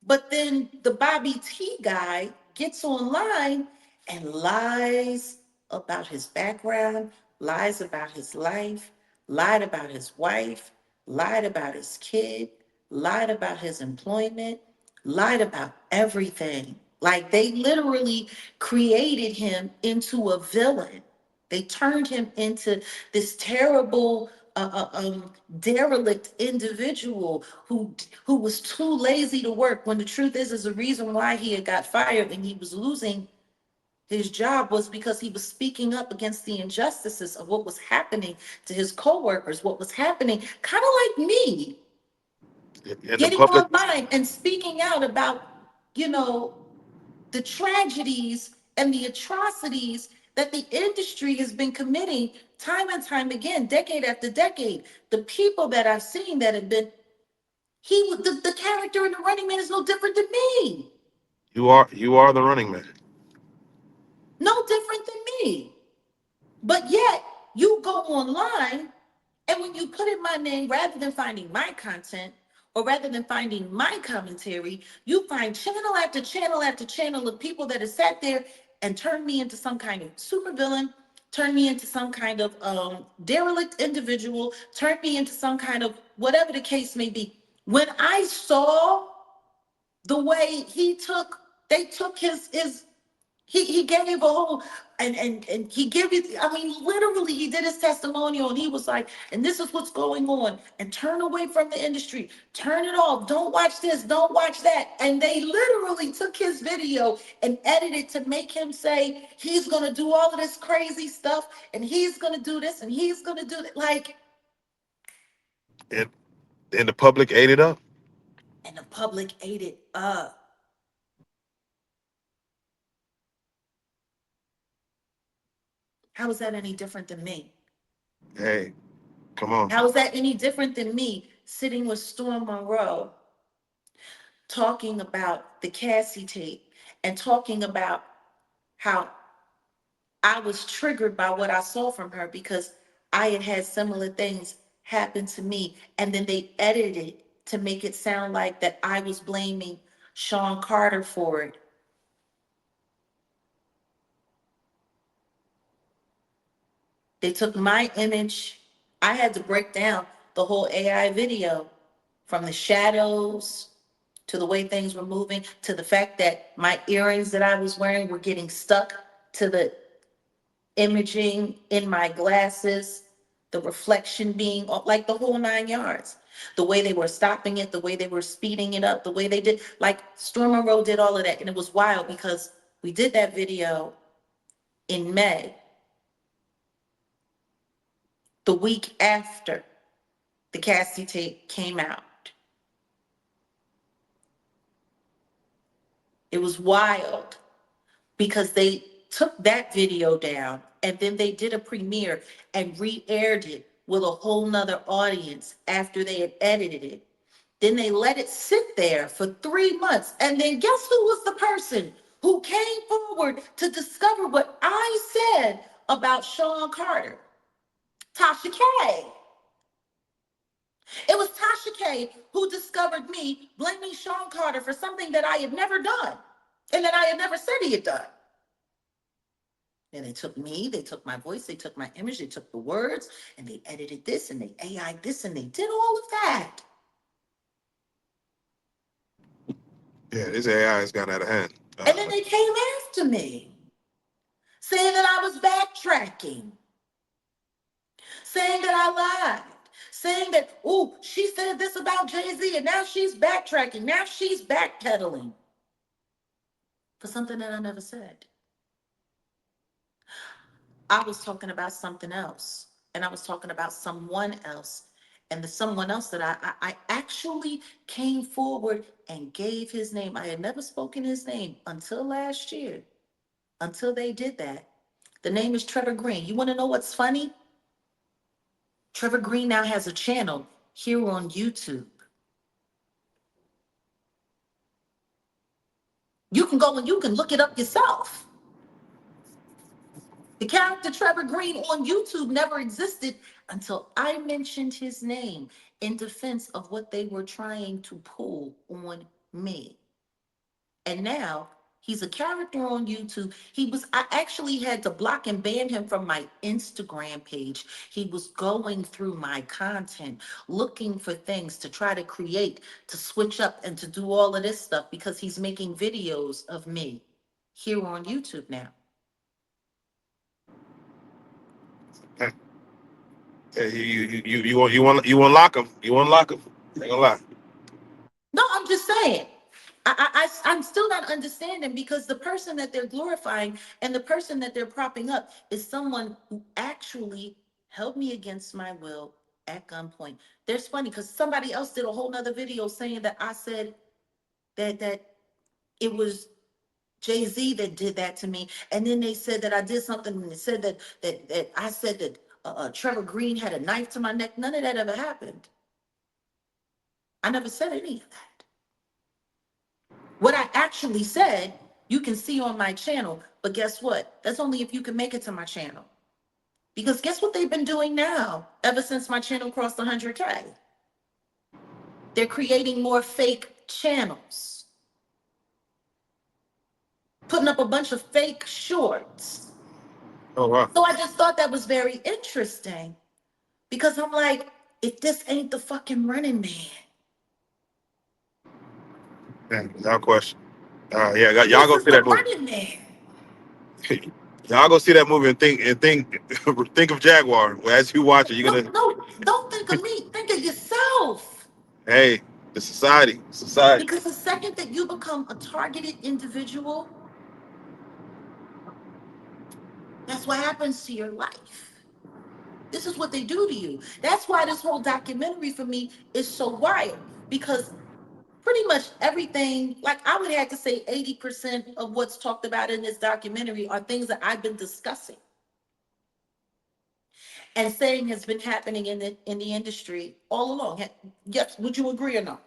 But then the Bobby T guy gets online and lies about his background, lies about his life, lied about his wife, lied about his kid, lied about his employment, lied about everything. Like they literally created him into a villain. They turned him into this terrible derelict individual who was too lazy to work, when the truth is the reason why he had got fired and he was losing his job was because he was speaking up against the injustices of what was happening to his coworkers, what was happening, kind of like me, in the getting public, online and speaking out about, you know, the tragedies and the atrocities that the industry has been committing time and time again, decade after decade. The people that I've seen that have been, the character in The Running Man is no different than me. you are the running man. No different than me. But yet, you go online, and when you put in my name, rather than finding my content, or rather than finding my commentary, you find channel after channel after channel of people that have sat there and turned me into some kind of supervillain, turned me into some kind of derelict individual, turned me into some kind of whatever the case may be. When I saw the way they took his he gave a whole, and he gave it, I mean, literally he did his testimonial and he was like, and this is what's going on, and turn away from the industry, turn it off, don't watch this, don't watch that. And they literally took his video and edited to make him say he's gonna do all of this crazy stuff and he's gonna do this and he's gonna do that, like, And the public ate it up. and the public ate it up. How is that any different than me? Hey, come on. How is that any different than me sitting with Storm Monroe talking about the Cassie tape and talking about how I was triggered by what I saw from her because I had had similar things happen to me. And then they edited it to make it sound like that I was blaming Sean Carter for it. They took my image. I had to break down the whole AI video, from the shadows to the way things were moving to the fact that my earrings that I was wearing were getting stuck to the imaging in my glasses, the reflection being like the whole 9 yards. The way they were stopping it, the way they were speeding it up, the way they did, like Storm Monroe did all of that. And it was wild because we did that video in May, the week after the Cassie tape came out. It was wild because they took that video down and then they did a premiere and re-aired it with a whole nother audience after they had edited it. Then they let it sit there for 3 months. And then guess who was the person who came forward to discover what I said about Sean Carter? Tasha K. It was Tasha K who discovered me blaming Sean Carter for something that I had never done and that I had never said he had done. And they took me, they took my voice, they took my image, they took the words, and they edited this and they AI'd this and they did all of that. Yeah, this AI has gotten out of hand. And then they came after me, saying that I was backtracking, saying that I lied, saying that, oh, she said this about Jay-Z and now she's backtracking, now she's backpedaling for something that I never said. I was talking about something else, and I was talking about someone else. And the someone else that I actually came forward and gave his name. I had never spoken his name until last year, until they did that. The name is Trevor Green. You want to know what's funny? Trevor Green now has a channel here on YouTube. You can go and you can look it up yourself. The character Trevor Green on YouTube never existed until I mentioned his name in defense of what they were trying to pull on me. And now he's a character on YouTube. I actually had to block and ban him from my Instagram page. He was going through my content, looking for things to try to create, to switch up and to do all of this stuff because he's making videos of me here on YouTube now. Yeah, you unlock them. You unlock them. Ain't gonna lie. No, I'm just saying. I'm still not understanding because the person that they're glorifying and the person that they're propping up is someone who actually held me against my will at gunpoint. There's funny because somebody else did a whole nother video saying that I said that it was Jay-Z that did that to me. And then they said that I did something and they said that I said that Trevor Green had a knife to my neck. None of that ever happened. I never said any of that. What I actually said, you can see on my channel, but guess what? That's only if you can make it to my channel. Because guess what they've been doing now, ever since my channel crossed 100K? They're creating more fake channels, putting up a bunch of fake shorts. Oh wow. So I just thought that was very interesting because I'm like, if this ain't the fucking Running Man, Yeah, without question. Yeah, y'all this go is see the that movie. Running Man. Y'all go see that movie and think of Jaguar. As you watch it, you're No, gonna no, don't think of me. Think of yourself. hey, the society. Because the second that you become a targeted individual, that's what happens to your life. This is what they do to you. That's why this whole documentary for me is so wild. Because pretty much everything, like I would have to say 80% of what's talked about in this documentary are things that I've been discussing and saying has been happening in the industry all along. Yes, would you agree or not?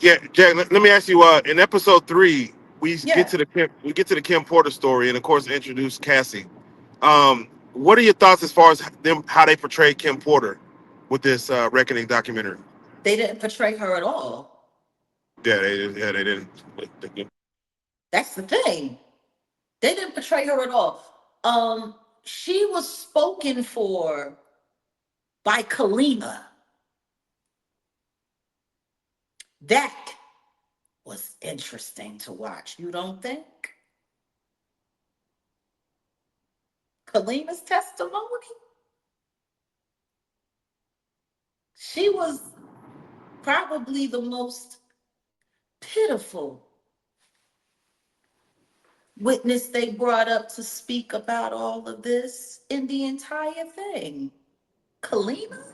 Yeah, Jack. Let me ask you. In episode 3, Yeah. we get to the Kim Porter story, and of course introduce Cassie. What are your thoughts as far as them how they portray Kim Porter with this Reckoning documentary? They didn't portray her at all. They didn't. That's the thing. They didn't portray her at all. She was spoken for by Kalima. That was interesting to watch. You don't think? Kalima's testimony? She was probably the most pitiful witness they brought up to speak about all of this in the entire thing. Kalima?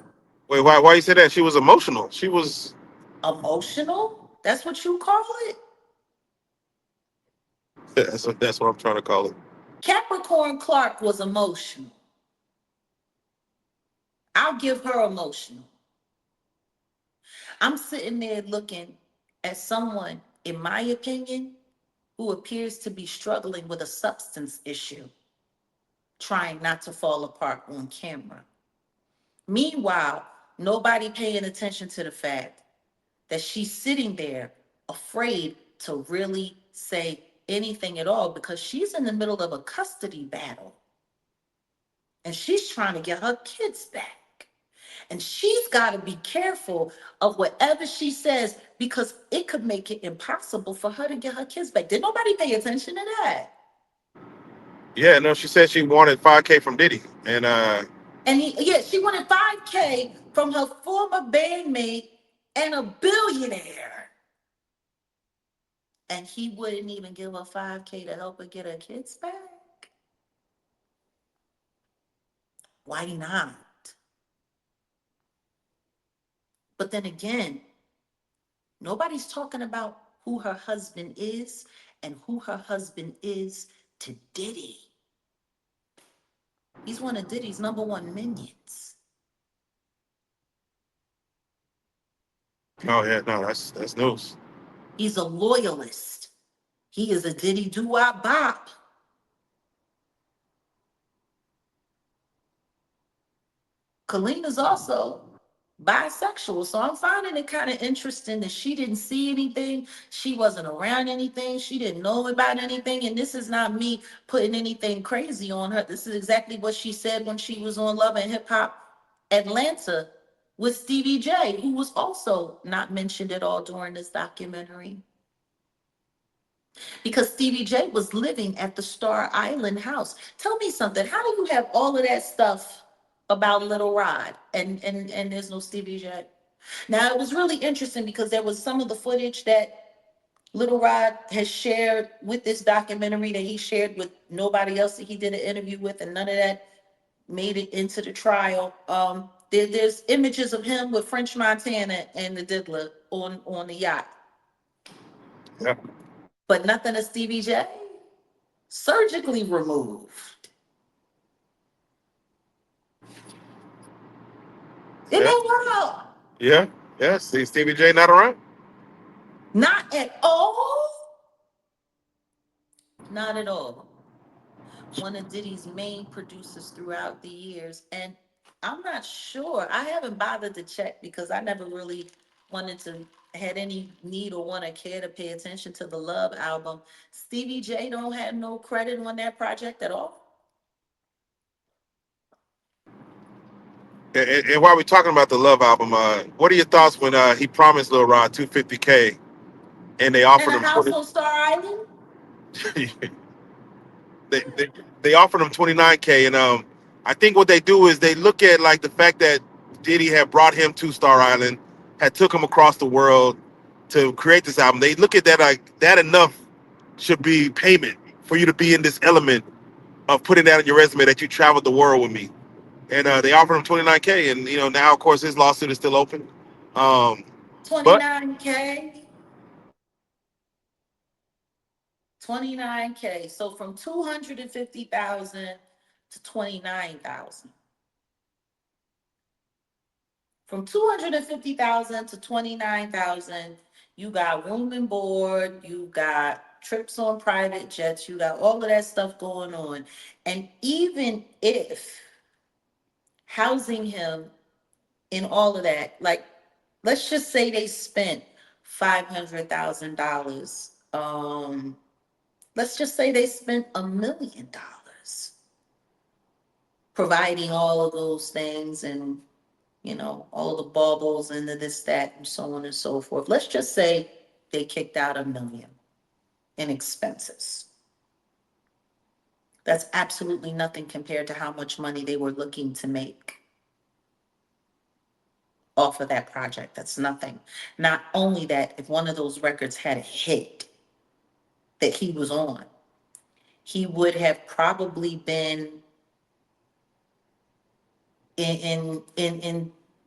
Wait, why you say that? She was emotional. She was. Emotional? That's what you call it? That's what I'm trying to call it. Capricorn Clark was emotional. I'll give her emotional. I'm sitting there looking at someone, in my opinion, who appears to be struggling with a substance issue, trying not to fall apart on camera. Meanwhile, nobody paying attention to the fact that she's sitting there afraid to really say anything at all because she's in the middle of a custody battle and she's trying to get her kids back. And she's got to be careful of whatever she says because it could make it impossible for her to get her kids back. Did nobody pay attention to that? Yeah, no, she said she wanted 5K from Diddy, and And yeah, she wanted 5K from her former bandmate and a billionaire. And he wouldn't even give her 5K to help her get her kids back. Why not? But then again, nobody's talking about who her husband is and who her husband is to Diddy. He's one of Diddy's number one minions. oh yeah, no, that's news. He's a loyalist. He is a Diddy doo-wop bop. Kalina's also bisexual. So I'm finding it kind of interesting that she didn't see anything. She wasn't around anything. She didn't know about anything. And this is not me putting anything crazy on her. This is exactly what she said when she was on Love and Hip Hop Atlanta with Stevie J, who was also not mentioned at all during this documentary. Because Stevie J was living at the Star Island house. Tell me something. How do you have all of that stuff about Little Rod and there's no Stevie J? Now it was really interesting because there was some of the footage that Little Rod has shared with this documentary that he shared with nobody else that he did an interview with, and none of that made it into the trial. There's images of him with French Montana and the Diddler on the yacht, Yeah, but nothing of Stevie J. Surgically removed. Isn't yeah, that wild? yeah, yeah. See, Stevie J not around. Not at all. Not at all. One of Diddy's main producers throughout the years. And I'm not sure. I haven't bothered to check because I never really wanted to had any need or want to care to pay attention to the Love album. Stevie J don't have no credit on that project at all. And while we're talking about the Love album, what are your thoughts when he promised Lil Rod 250K and they And offered a him house 20? on Star Island? they, they they offered him 29K, and I think what they do is they look at like the fact that Diddy had brought him to Star Island, had took him across the world to create this album. They look at that like that enough should be payment for you to be in this element of putting that on your resume that you traveled the world with me. And they offered him 29K, and now of course his lawsuit is still open. Um, but 29K. 29K. So from 250,000 to 29,000. From 250,000 to 29,000, you got room and board, you got trips on private jets, you got all of that stuff going on. And even if housing him in all of that, like let's just say they spent $500,000. Let's just say they spent $1 million providing all of those things and all the baubles and the this, that, and so on and so forth. Let's just say they kicked out $1 million in expenses. That's absolutely nothing compared to how much money they were looking to make off of that project. That's nothing. Not only that, if one of those records had a hit that he was on, he would have probably been in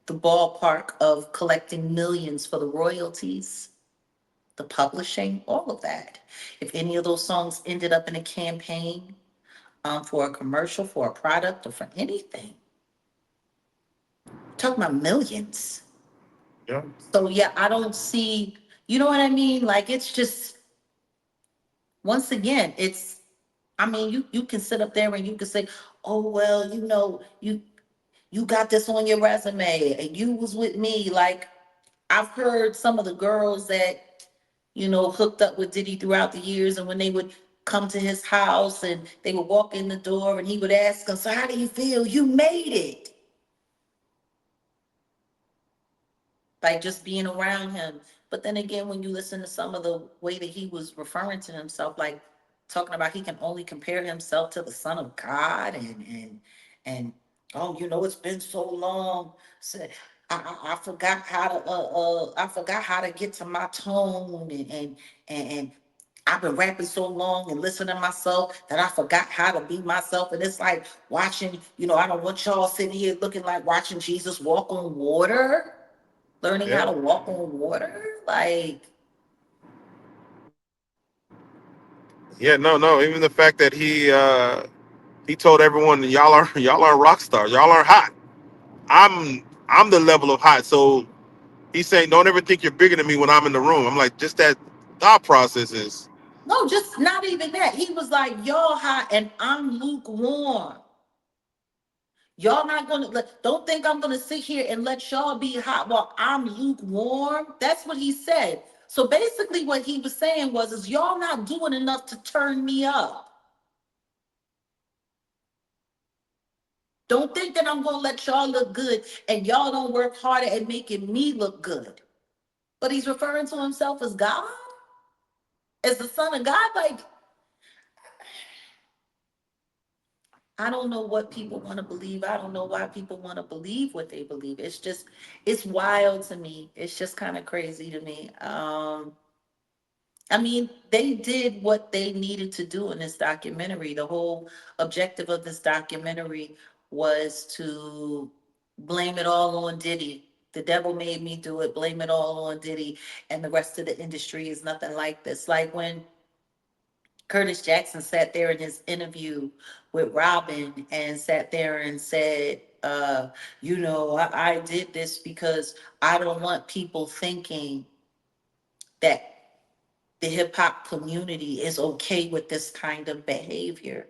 the ballpark of collecting millions for the royalties, the publishing, all of that. If any of those songs ended up in a campaign, for a commercial, for a product, or for anything, Talking about millions. Yeah. So yeah, I don't see, you know what I mean? Like it's just once again, it's I mean, you can sit up there and you can say, "Oh well, you got this on your resume and you was with me." Like I've heard some of the girls that hooked up with Diddy throughout the years, and when they would come to his house and they would walk in the door and he would ask them, "So how do you feel? You made it." Like just being around him. But then again, when you listen to some of the way that he was referring to himself, like talking about he can only compare himself to the Son of God, and oh, it's been so long. So I forgot how to I forgot how to get to my tone, and I've been rapping so long and listening to myself that I forgot how to be myself. And it's like watching, I don't want y'all sitting here looking like watching Jesus walk on water, learning how Yeah. to walk on water. Like, Yeah. No. No. Even the fact that he told everyone, y'all are rock stars. Y'all are hot. I'm the level of hot. So he's saying, don't ever think you're bigger than me when I'm in the room. I'm like, just that thought process is. no, just not even that. He was like, y'all hot and I'm lukewarm. Y'all not gonna don't think I'm gonna sit here and let y'all be hot while I'm lukewarm. That's what he said. So basically what he was saying was is y'all not doing enough to turn me up. Don't think that I'm gonna let y'all look good and y'all don't work harder at making me look good. But he's referring to himself as God, as the Son of God. Like, I don't know what people want to believe. I don't know why people want to believe what they believe. It's wild to me. It's just kind of crazy to me. I mean, they did what they needed to do in this documentary. The whole objective of this documentary was to blame it all on Diddy. The devil made me do it. Blame it all on Diddy. And the rest of the industry is nothing like this. Like when Curtis Jackson sat there in his interview with Robin and sat there and said, I did this because I don't want people thinking that the hip hop community is okay with this kind of behavior.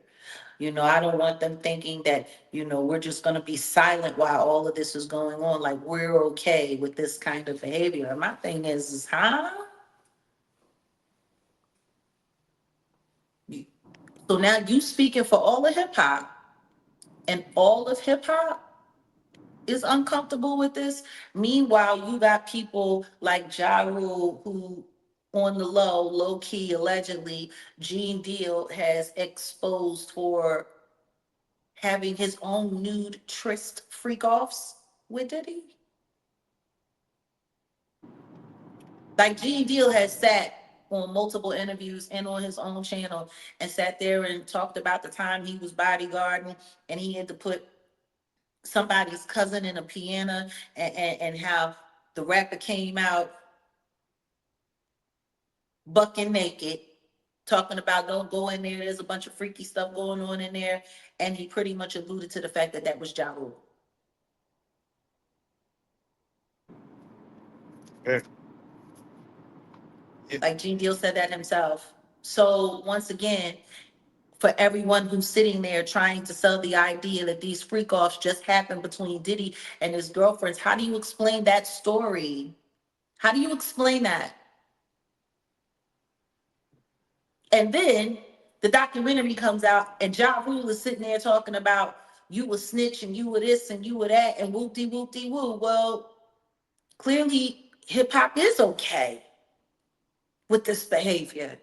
I don't want them thinking that, we're just going to be silent while all of this is going on. Like we're okay with this kind of behavior. And my thing is huh? So now you speaking for all of hip hop, and all of hip hop is uncomfortable with this. Meanwhile, you got people like Ja Rule who, on the low key, allegedly, Gene Deal has exposed for having his own nude tryst freak-offs with Diddy. Like Gene Deal has sat on multiple interviews and on his own channel and sat there and talked about the time he was bodyguarding and he had to put somebody's cousin in a piano, and how the rapper came out bucking naked, talking about don't go in there. There's a bunch of freaky stuff going on in there. And he pretty much alluded to the fact that that was Ja Rule. Yeah. Like Gene Deal said that himself. So once again, for everyone who's sitting there trying to sell the idea that these freak offs just happened between Diddy and his girlfriends, how do you explain that story? How do you explain that? And then the documentary comes out, and Ja Rule is sitting there talking about you were snitch and you were this and you were that and whoop de woo. Well, clearly hip hop is okay with this behavior.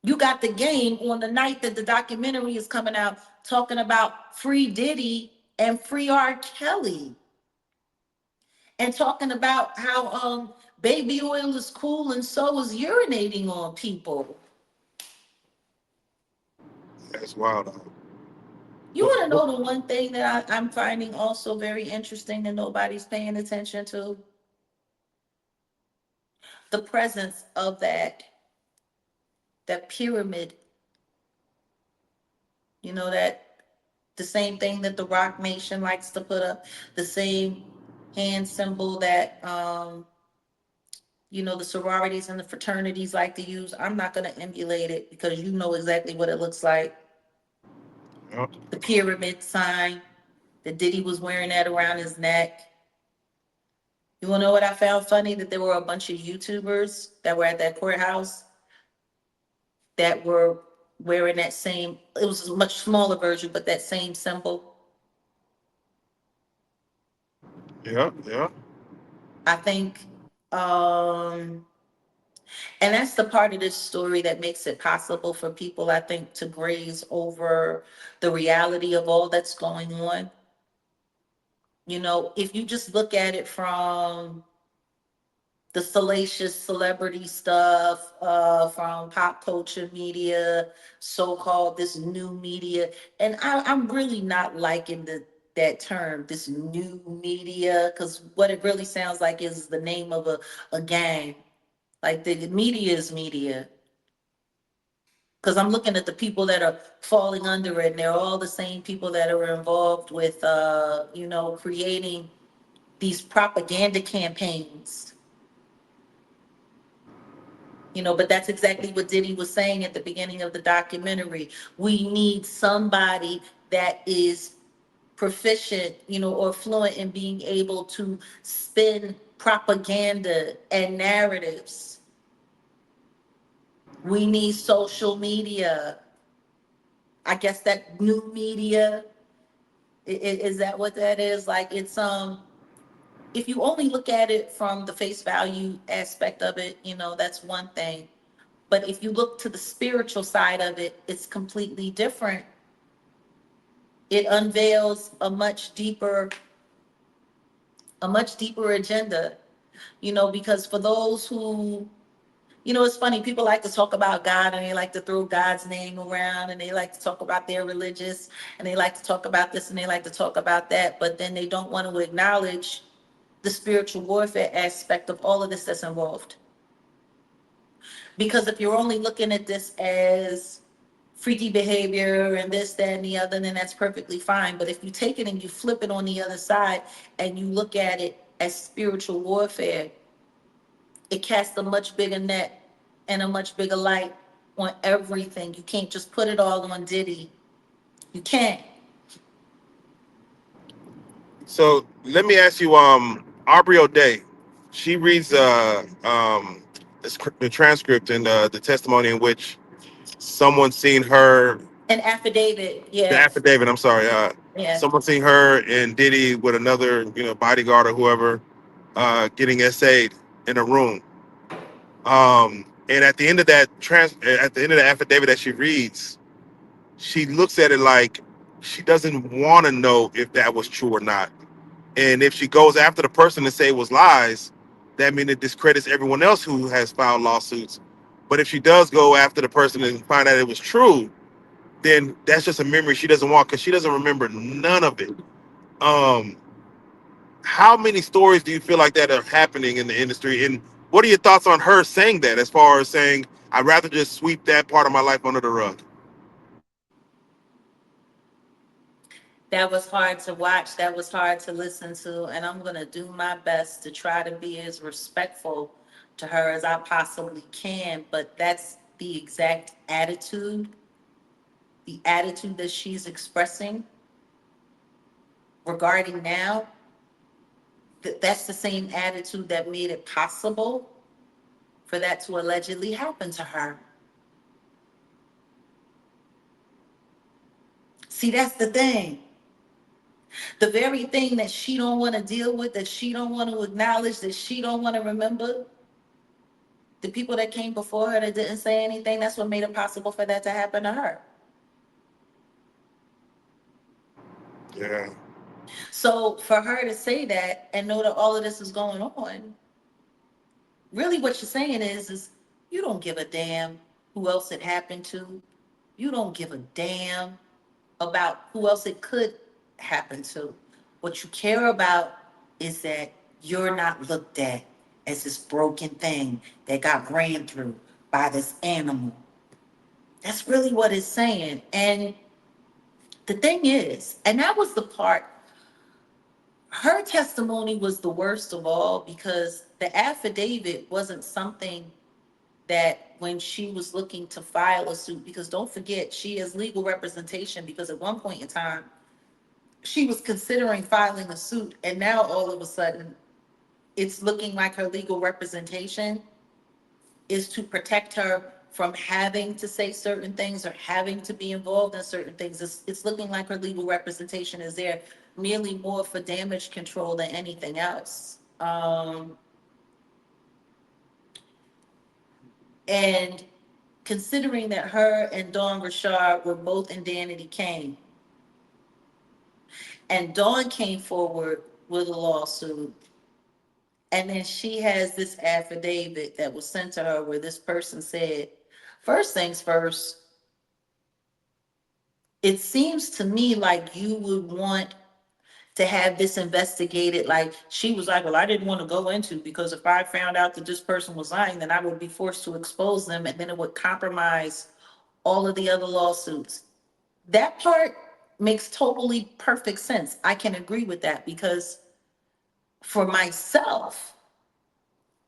You got the game on the night that the documentary is coming out talking about free Diddy and free R. Kelly, and talking about how baby oil is cool and so is urinating on people. That's wild. You want to know the one thing that I'm finding also very interesting that nobody's paying attention to? The presence of that pyramid, that The same thing that the Rock Nation likes to put up, the same hand symbol that the sororities and the fraternities like to use. I'm not going to emulate it because you know exactly what it looks like. Yep. The pyramid sign that Diddy was wearing that around his neck. You want to know what I found funny? That there were a bunch of YouTubers that were at that courthouse that were wearing that same, it was a much smaller version, but that same symbol. Yep. Yep. I think, um, and that's the part of this story that makes it possible for people, I think, to graze over the reality of all that's going on. If you just look at it from the salacious celebrity stuff, from pop culture media, so-called this new media. And I'm really not liking that term, this new media, because what it really sounds like is the name of a gang. Like the media is media. Because I'm looking at the people that are falling under it, and they're all the same people that are involved with, creating these propaganda campaigns. But that's exactly what Diddy was saying at the beginning of the documentary. We need somebody that is proficient, or fluent in being able to spin propaganda and narratives. We need social media. I guess that new media, is that what that is? Like if you only look at it from the face value aspect of it, that's one thing. But if you look to the spiritual side of it, it's completely different. It unveils a much deeper agenda, because for those who, it's funny, people like to talk about God and they like to throw God's name around and they like to talk about their religious and they like to talk about this and they like to talk about that, but then they don't want to acknowledge the spiritual warfare aspect of all of this that's involved. Because if you're only looking at this as freaky behavior and this, that, and the other, then that's perfectly fine. But if you take it and you flip it on the other side and you look at it as spiritual warfare, it casts a much bigger net and a much bigger light on everything. You can't just put it all on Diddy. You can't. So let me ask you, Aubrey O'Day, she reads the transcript and the testimony in which someone seen her, An affidavit, the yeah, affidavit. I'm sorry, yeah. someone seen her and Diddy with another, bodyguard or whoever, getting essayed in a room. And at the end of the affidavit that she reads, she looks at it like she doesn't want to know if that was true or not. And if she goes after the person and say it was lies, that means it discredits everyone else who has filed lawsuits. But if she does go after the person and find out it was true, then that's just a memory she doesn't want because she doesn't remember none of it. Um, how many stories do you feel like that are happening in the industry? And what are your thoughts on her saying that, as far as saying, I'd rather just sweep that part of my life under the rug? That was hard to watch. That was hard to listen to. And I'm going to do my best to try to be as respectful to her as I possibly can. But that's the attitude that she's expressing regarding now. That's the same attitude that made it possible for that to allegedly happen to her. See, that's the thing. The very thing that she don't want to deal with, that she don't want to acknowledge, that she don't want to remember, the people that came before her that didn't say anything, that's what made it possible for that to happen to her. Yeah. So for her to say that and know that all of this is going on, really what you're saying is you don't give a damn who else it happened to. You don't give a damn about who else it could happen to. What you care about is that you're not looked at as this broken thing that got ran through by this animal. That's really what it's saying. And The thing is, and that was the part, her testimony was the worst of all because the affidavit wasn't something that when she was looking to file a suit, because don't forget, she has legal representation because at one point in time, she was considering filing a suit, and now all of a sudden, it's looking like her legal representation is to protect her from having to say certain things or having to be involved in certain things. It's looking like her legal representation is there merely more for damage control than anything else. And considering that her and Dawn Rashard were both in Danity Kane, and Dawn came forward with a lawsuit, and then she has this affidavit that was sent to her where this person said, first things first, it seems to me like you would want to have this investigated. Like she was like, well, I didn't want to go into, because if I found out that this person was lying, then I would be forced to expose them, and then it would compromise all of the other lawsuits. That part makes totally perfect sense. I can agree with that because for myself,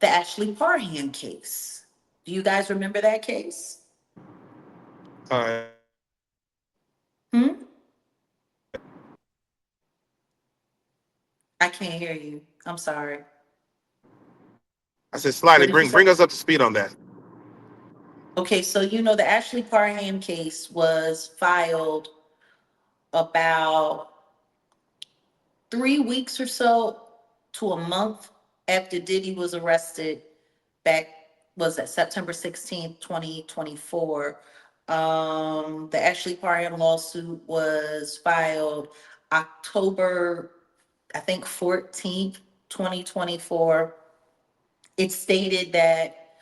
the Ashley Parham case. Do you guys remember that case? Hmm? I can't hear you. I'm sorry. I said, slightly What did you say? bring us up to speed on that. Okay, so you know the Ashley Parham case was filed about 3 weeks or so to a month after Diddy was arrested back, was that September 16th, 2024. The Ashley Parham lawsuit was filed October, I think 14th, 2024. It stated that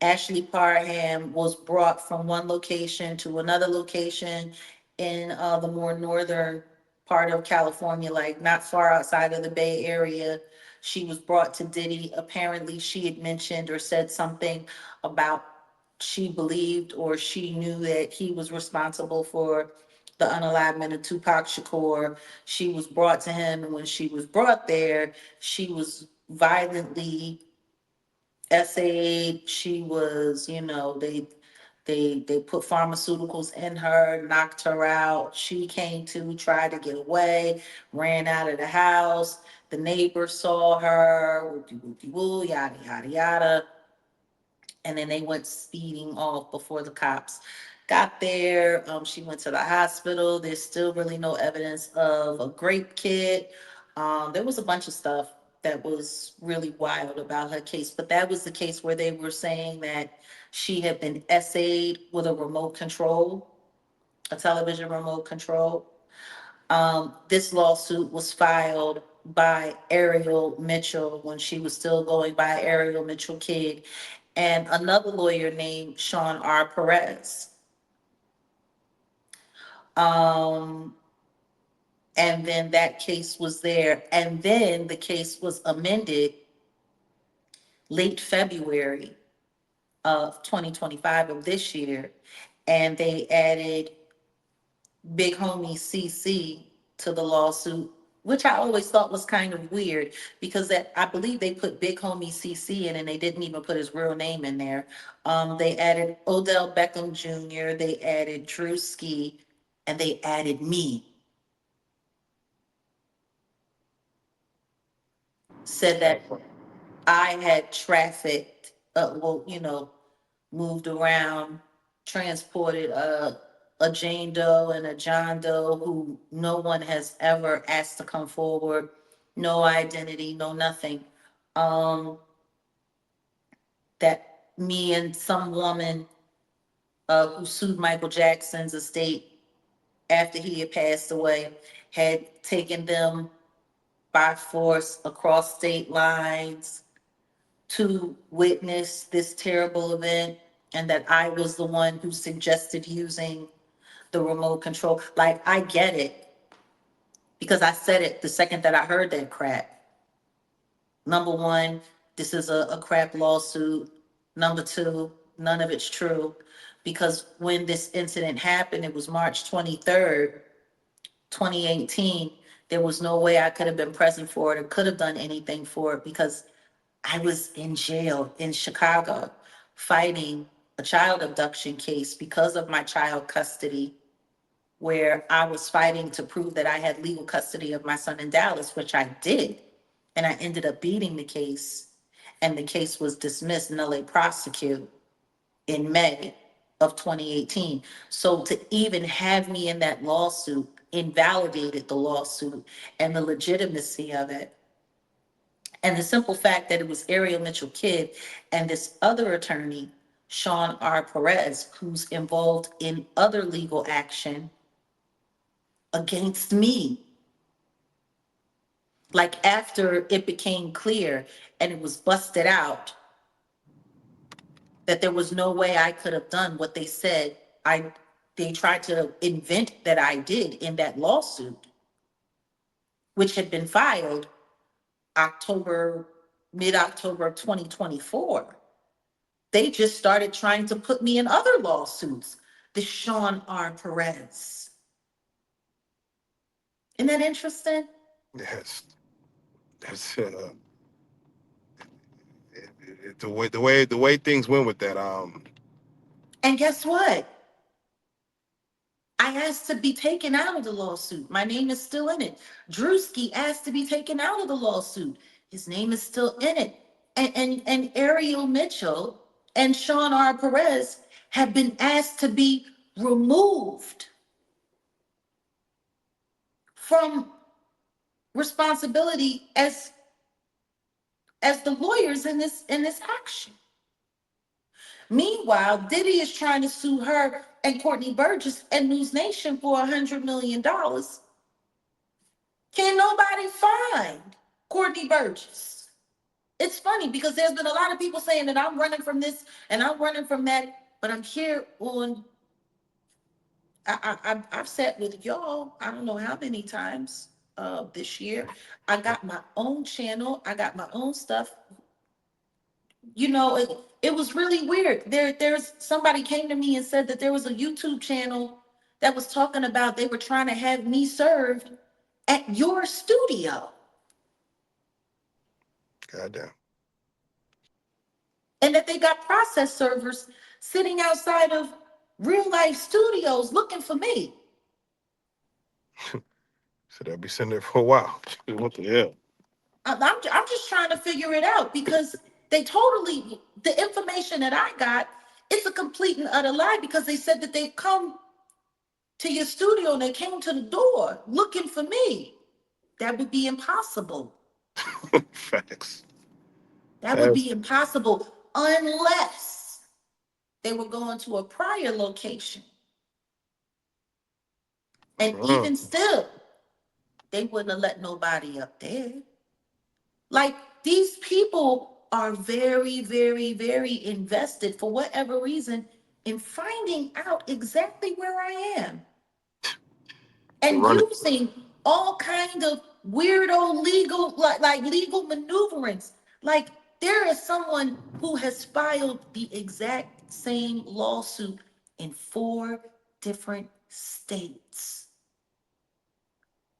Ashley Parham was brought from one location to another location in the more northern part of California, like not far outside of the Bay Area. She was brought to Diddy. Apparently, she had mentioned or said something about she believed or she knew that he was responsible for the unalivement of Tupac Shakur. She was brought to him, and when she was brought there, she was violently essayed. She was, they put pharmaceuticals in her, knocked her out. She came to, tried to get away, ran out of the house. The neighbor saw her, woo, yada yada yada, and then they went speeding off before the cops got there. She went to the hospital. There's still really no evidence of a grape kit. There was a bunch of stuff that was really wild about her case, but that was the case where they were saying that she had been essayed with a remote control, a television remote control. This lawsuit was filed by Ariel Mitchell when she was still going by Ariel Mitchell Kidd, and another lawyer named Sean R. Perez. Um, and then that case was there. And then the case was amended late February of 2025 of this year. And they added Big Homie CC to the lawsuit, which I always thought was kind of weird because that I believe they put Big Homie CC in and they didn't even put his real name in there. They added Odell Beckham Jr., they added Drewski, and they added me. Said that I had trafficked, moved around, transported a Jane Doe and a John Doe who no one has ever asked to come forward, no identity, no nothing. Um, that me and some woman who sued Michael Jackson's estate after he had passed away had taken them by force across state lines to witness this terrible event, and that I was the one who suggested using the remote control. Like, I get it because I said it the second that I heard that crap. Number one, this is a crap lawsuit. Number two, none of it's true because when this incident happened, it was March 23rd. 2018, there was no way I could have been present for it or could have done anything for it because I was in jail in Chicago fighting a child abduction case because of my child custody, where I was fighting to prove that I had legal custody of my son in Dallas, which I did. And I ended up beating the case, and the case was dismissed, nulle prosecute, in May of 2018. So to even have me in that lawsuit invalidated the lawsuit and the legitimacy of it. And the simple fact that it was Ariel Mitchell Kidd and this other attorney, Sean R. Perez, who's involved in other legal action against me. Like after it became clear and it was busted out that there was no way I could have done what they said they tried to invent that I did in that lawsuit, which had been filed October, mid-October of 2024. They just started trying to put me in other lawsuits. The Sean R. Perez. Isn't that interesting? Yes, that's the way things went with that. And guess what? I asked to be taken out of the lawsuit. My name is still in it. Drewski asked to be taken out of the lawsuit. His name is still in it. And Ariel Mitchell and Sean R. Perez have been asked to be removed from responsibility as the lawyers in this action. Meanwhile, Diddy is trying to sue her and Courtney Burgess and News Nation for $100 million. Can nobody find Courtney Burgess? It's funny because there's been a lot of people saying that I'm running from this and I'm running from that, but I'm here on. I've sat with y'all. I don't know how many times this year. I got my own channel. I got my own stuff. It was really weird. There's somebody came to me and said that there was a YouTube channel that was talking about they were trying to have me served at your studio. Goddamn. And that they got process servers sitting outside of Reallyfe studios looking for me. So they'll be sitting there for a while. What the hell? I'm just trying to figure it out because they totally, the information that I got, it's a complete and utter lie because they said that they come to your studio and they came to the door looking for me. That would be impossible. Facts. That would be That's impossible unless they were going to a prior location. And uh, even still, they wouldn't have let nobody up there. Like these people are very, very, very invested for whatever reason in finding out exactly where I am they're and running. using all kind of weirdo legal like legal maneuverings. Like there is someone who has filed the exact same lawsuit in 4 different states.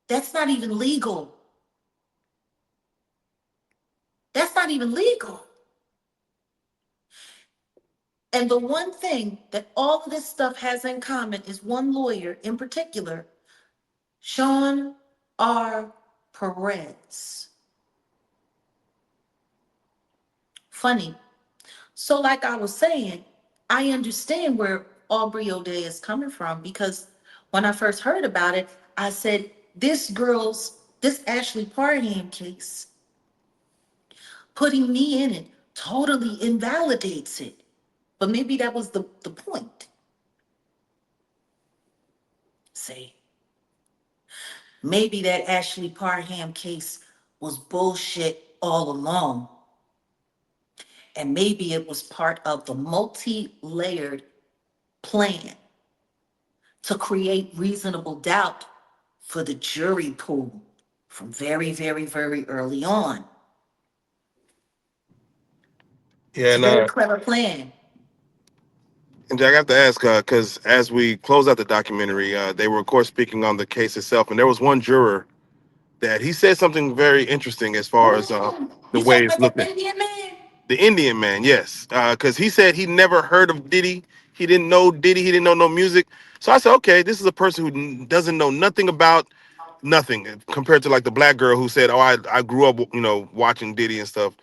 That's not even legal. That's not even legal. And the one thing that all of this stuff has in common is one lawyer in particular, Sean R. Perez. Funny. So, like I was saying, I understand where Aubrey O'Day is coming from because when I first heard about it, I said, this Ashley Parham case, putting me in it totally invalidates it. But maybe that was the point. See, maybe that Ashley Parham case was bullshit all along. And maybe it was part of the multi-layered plan to create reasonable doubt for the jury pool from very, very, very early on. Yeah, It's a very nah. clever plan. And Jack, I have to ask, because as we close out the documentary, they were, of course, speaking on the case itself, and there was one juror that he said something very interesting as far as the You way talking it's about that looked at. Indian man? The Indian man, yes, because he said he never heard of Diddy. He didn't know Diddy. He didn't know no music. So I said, okay, this is a person who doesn't know nothing about nothing compared to like the black girl who said, oh, I grew up, watching Diddy and stuff.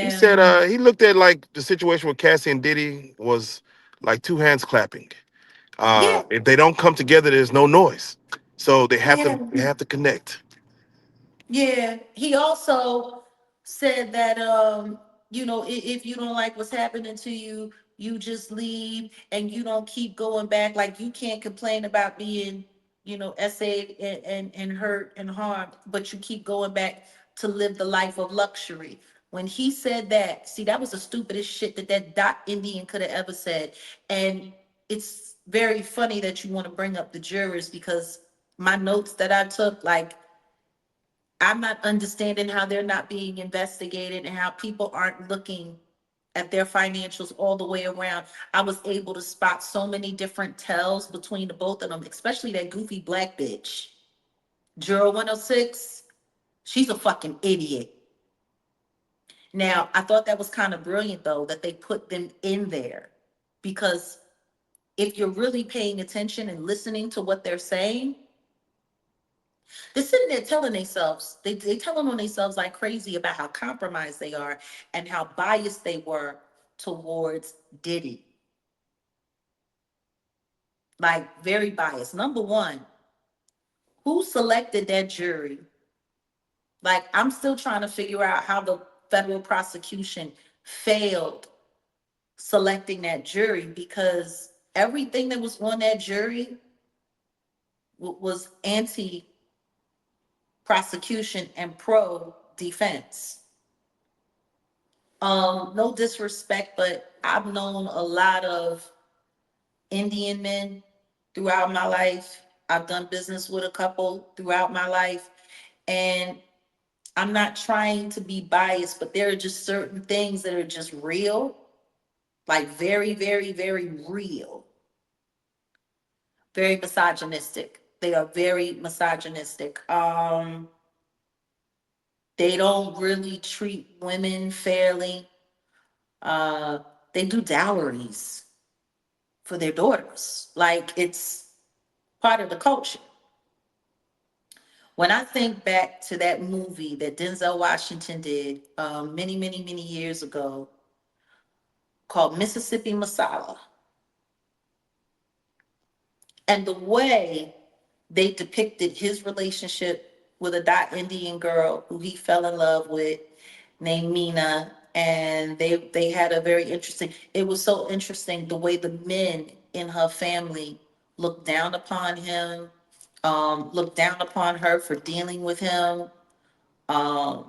He Yeah. said he looked at like the situation with Cassie and Diddy was like two hands clapping. Yeah. If they don't come together, there's no noise. So Yeah. they have to connect. Yeah, he also said that if you don't like what's happening to you, you just leave and you don't keep going back. Like you can't complain about being, essayed and hurt and harmed, but you keep going back to live the life of luxury. When he said that, see, that was the stupidest shit that Dot Indian could have ever said. And it's very funny that you want to bring up the jurors because my notes that I took, like I'm not understanding how they're not being investigated and how people aren't looking at their financials all the way around. I was able to spot so many different tells between the both of them, especially that goofy black bitch. Juror 106, she's a fucking idiot. Now, I thought that was kind of brilliant though, that they put them in there because if you're really paying attention and listening to what they're saying, they're sitting there telling themselves, they telling on themselves like crazy about how compromised they are and how biased they were towards Diddy. Like very biased. Number one, who selected that jury? Like I'm still trying to figure out how the federal prosecution failed selecting that jury because everything that was on that jury was anti prosecution and pro defense. No disrespect, but I've known a lot of Indian men throughout my life. I've done business with a couple throughout my life, and I'm not trying to be biased, but there are just certain things that are just real, like very, very, very real, very misogynistic. They are very misogynistic. They don't really treat women fairly. Uh, they do dowries for their daughters. Like it's part of the culture. When I think back to that movie that Denzel Washington did many, many, many years ago called Mississippi Masala, and the way they depicted his relationship with a Dot Indian girl who he fell in love with named Mina, and they had a very interesting, it was so interesting the way the men in her family looked down upon him, looked down upon her for dealing with him. um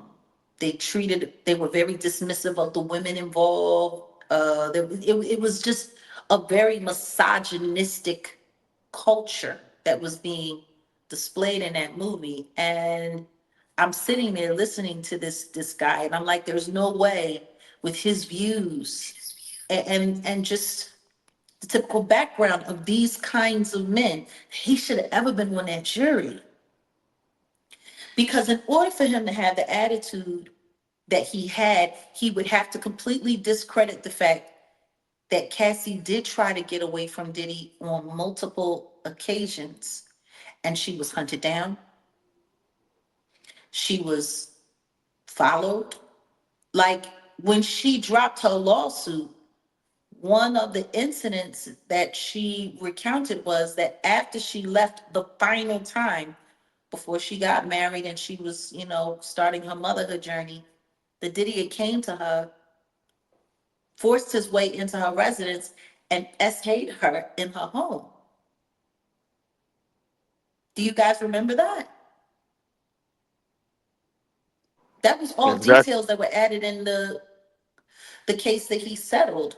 they were very dismissive of the women involved. It was just a very misogynistic culture that was being displayed in that movie. And I'm sitting there listening to this guy, and I'm like, there's no way with his views and just the typical background of these kinds of men, he should have ever been on that jury. Because in order for him to have the attitude that he had, he would have to completely discredit the fact that Cassie did try to get away from Diddy on multiple occasions, and she was hunted down. She was followed. Like when she dropped her lawsuit, one of the incidents that she recounted was that after she left the final time before she got married and she was, starting her motherhood journey, the Diddy came to her, forced his way into her residence, and SH'd her in her home. Do you guys remember that? That was all Exactly. details that were added in the case that he settled.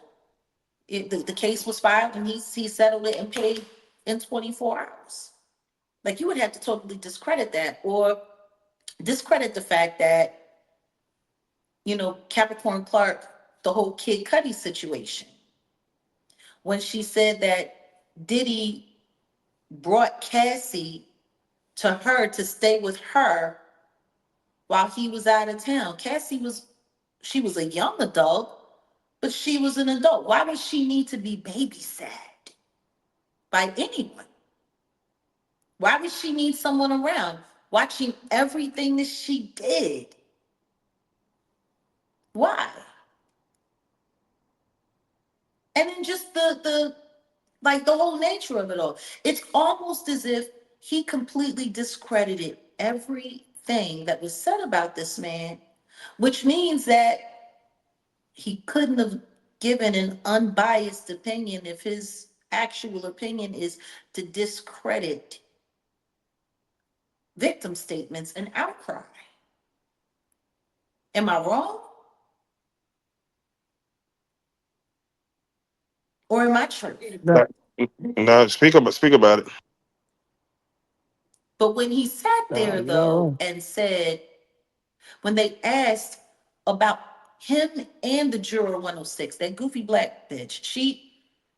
The case was filed and he settled it and paid in 24 hours. Like you would have to totally discredit that or discredit the fact that, Capricorn Clark, the whole Kid Cudi situation. when she said that Diddy brought Cassie to her to stay with her while he was out of town. She was a young adult, but she was an adult. Why would she need to be babysat by anyone? Why would she need someone around watching everything that she did? Why? And then just the like the whole nature of it all. It's almost as if he completely discredited everything that was said about this man, which means that he couldn't have given an unbiased opinion if his actual opinion is to discredit victim statements and outcry. Am I wrong? Or am I true? No, no, speak about it. But when he sat No, there you're not though wrong. and said, when they asked about him and the juror 106, that goofy black bitch,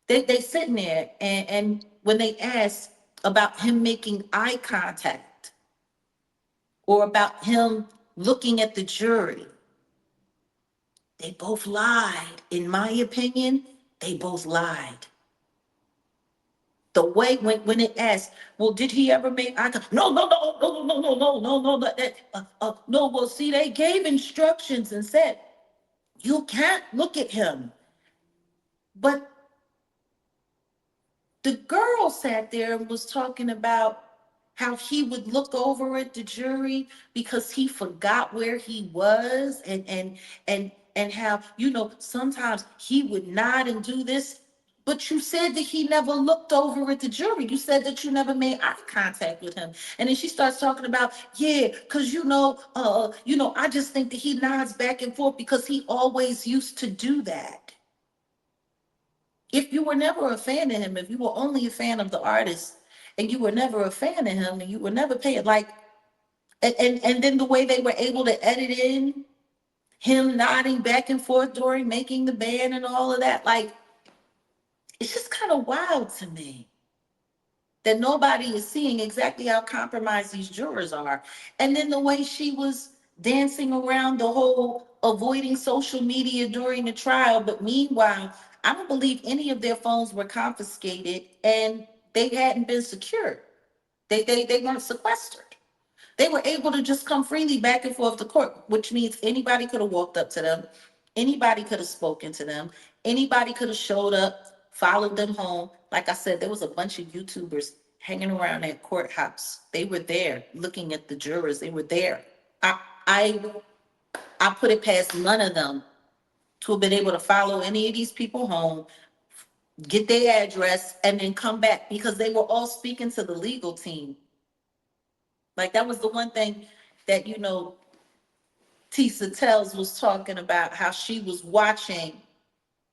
they sitting there and when they asked about him making eye contact or about him looking at the jury, they both lied. In my opinion, they both lied. The way when it asked, well, did he ever make eye contact? No, no, no, no, no, no, no, no, no, no. Well, see, they gave instructions and said you can't look at him. But the girl sat there and was talking about how he would look over at the jury because he forgot where he was and how, sometimes he would nod and do this. But you said that he never looked over at the jury. You said that you never made eye contact with him. And then she starts talking about, yeah, because I just think that he nods back and forth because he always used to do that. If you were never a fan of him, if you were only a fan of the artist and you were never a fan of him and you were never paying, like, and then the way they were able to edit in him nodding back and forth during making the band and all of that, like, it's just kind of wild to me that nobody is seeing exactly how compromised these jurors are. And then the way she was dancing around the whole avoiding social media during the trial. But meanwhile, I don't believe any of their phones were confiscated and they hadn't been secured. They weren't sequestered. They were able to just come freely back and forth to court, which means anybody could have walked up to them, anybody could have spoken to them, anybody could have showed up, followed them home. Like I said, there was a bunch of YouTubers hanging around that courthouse. They were there looking at the jurors. They were there. I I I put it past none of them to have been able to follow any of these people home, get their address, and then come back because they were all speaking to the legal team. Like that was the one thing that Tisa Tells was talking about how she was watching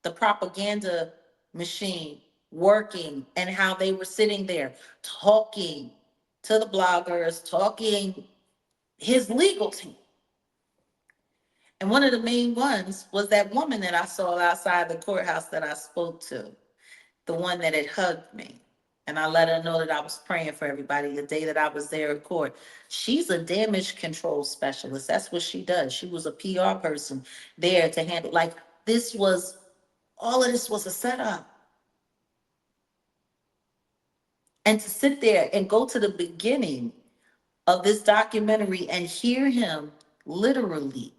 the propaganda machine working and how they were sitting there talking to the bloggers, talking his legal team. And one of the main ones was that woman that I saw outside the courthouse that I spoke to, the one that had hugged me. And I let her know that I was praying for everybody the day that I was there at court. She's a damage control specialist. That's what she does. She was a PR person there to handle, like, this was, all of this was a setup. And to sit there and go to the beginning of this documentary and hear him literally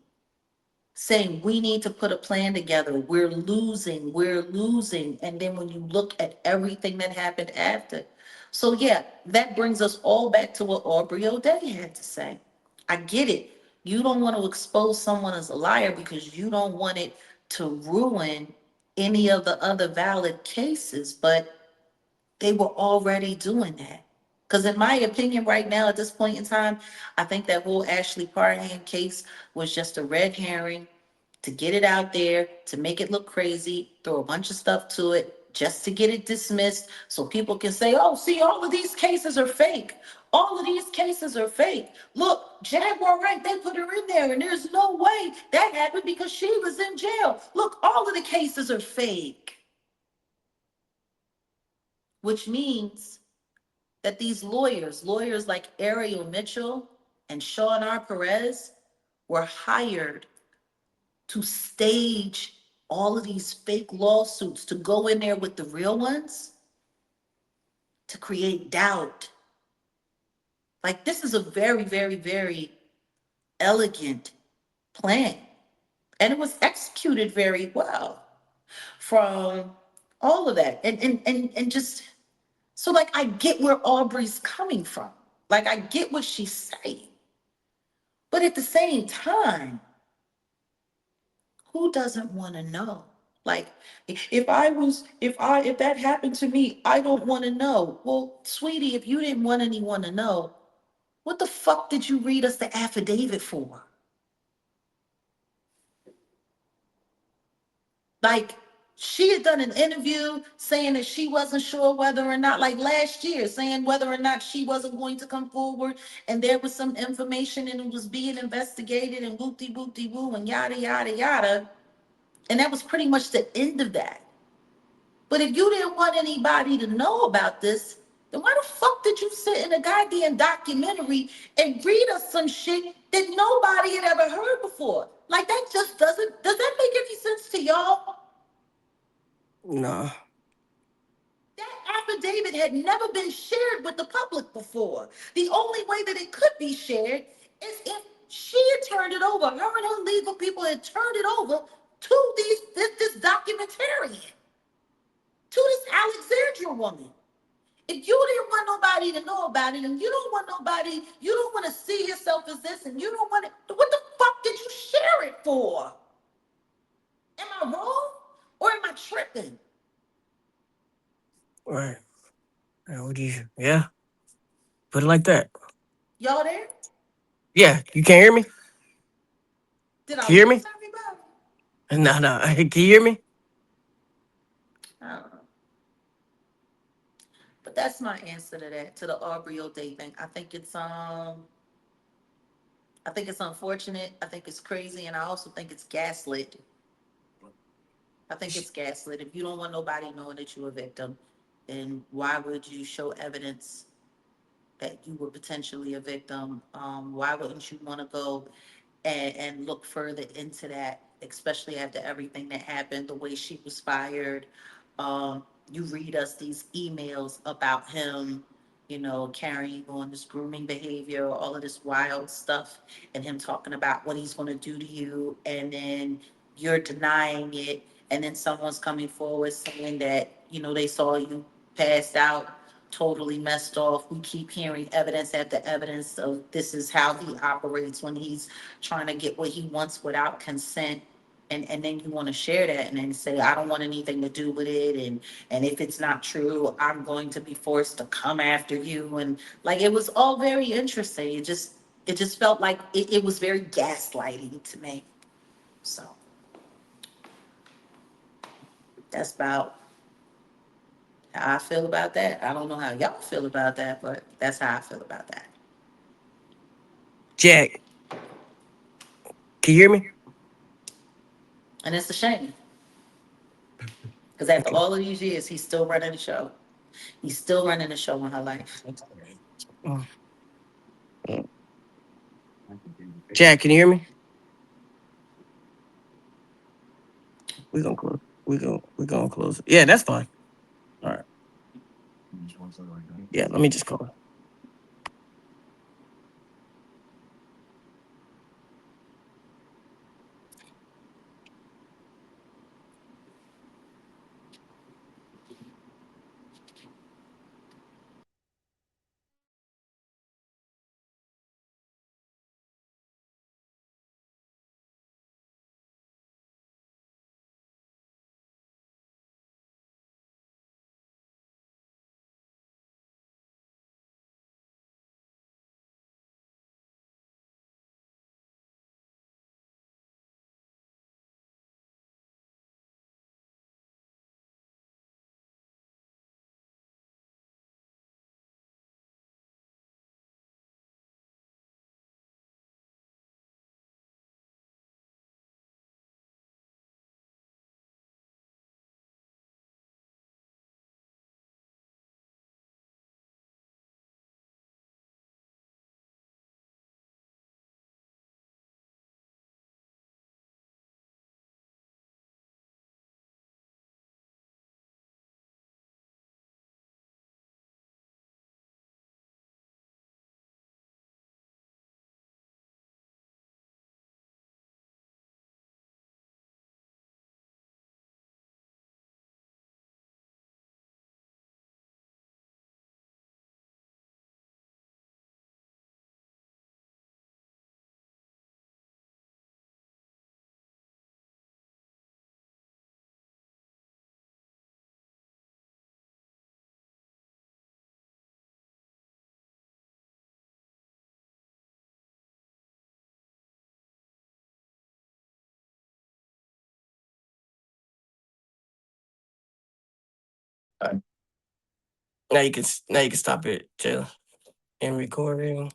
saying, we need to put a plan together. We're losing, we're losing. And then when you look at everything that happened after. So yeah, that brings us all back to what Aubrey O'Day had to say. I get it. You don't want to expose someone as a liar because you don't want it to ruin any of the other valid cases, but they were already doing that. Because in my opinion, right now, at this point in time, I think that whole Ashley Parham case was just a red herring to get it out there, to make it look crazy, throw a bunch of stuff to it, just to get it dismissed so people can say, oh, see, all of these cases are fake. All of these cases are fake. Look, Jaguar Wright, they put her in there, and there's no way that happened because she was in jail. Look, all of the cases are fake. which means that these lawyers like Ariel Mitchell and Sean R. Perez, were hired to stage all of these fake lawsuits, to go in there with the real ones, to create doubt. Like, this is a very, very, very elegant plan. And it was executed very well from all of that. And just so, like, I get where Aubrey's coming from. Like, I get what she's saying. But at the same time, who doesn't want to know? Like, if that happened to me, I don't want to know. Well, sweetie, if you didn't want anyone to know, what the fuck did you read us the affidavit for? Like, she had done an interview saying that she wasn't sure whether or not, like last year, saying whether or not she wasn't going to come forward, and there was some information and it was being investigated and whoopty woo and yada yada yada. And that was pretty much the end of that. But if you didn't want anybody to know about this, then why the fuck did you sit in a goddamn documentary and read us some shit that nobody had ever heard before? Like, that just does that make any sense to y'all? Nah. That affidavit had never been shared with the public before. The only way that it could be shared is if she had turned it over, her and her legal people had turned it over to this documentarian, to this Alexandria woman. If you didn't want nobody to know about it, and you don't want nobody, you don't want to see yourself as this, and you don't want it, what the fuck did you share it for? Am I wrong? Or am I tripping? Right. Yeah. Put it like that. Y'all there? Yeah. You can't hear me? Did I Can you hear lose me? everybody? No, no. Can you hear me? I don't know. But that's my answer to that, to the Aubrey O'Day thing. I think it's unfortunate. I think it's crazy, and I also think it's gaslit. I think it's gaslit. If you don't want nobody knowing that you're a victim, then why would you show evidence that you were potentially a victim? Why wouldn't you want to go and look further into that, especially after everything that happened, the way she was fired? You read us these emails about him, carrying on this grooming behavior, all of this wild stuff, and him talking about what he's going to do to you, and then you're denying it, and then someone's coming forward saying that, they saw you passed out, totally messed off. We keep hearing evidence after evidence of this is how he operates when he's trying to get what he wants without consent. And then you want to share that and then say, I don't want anything to do with it. And if it's not true, I'm going to be forced to come after you. And like, it was all very interesting. It just felt like it was very gaslighting to me. So that's about how I feel about that. I don't know how y'all feel about that, but that's how I feel about that. Jack, can you hear me? And it's a shame because after Okay. all of these years, he's still running the show. He's still running the show in her life. Oh, Jack, can you hear me? We gonna close. We gonna close it. Yeah, that's fine. All right. Yeah, let me just call. Now you can stop it, Jayla, and recording.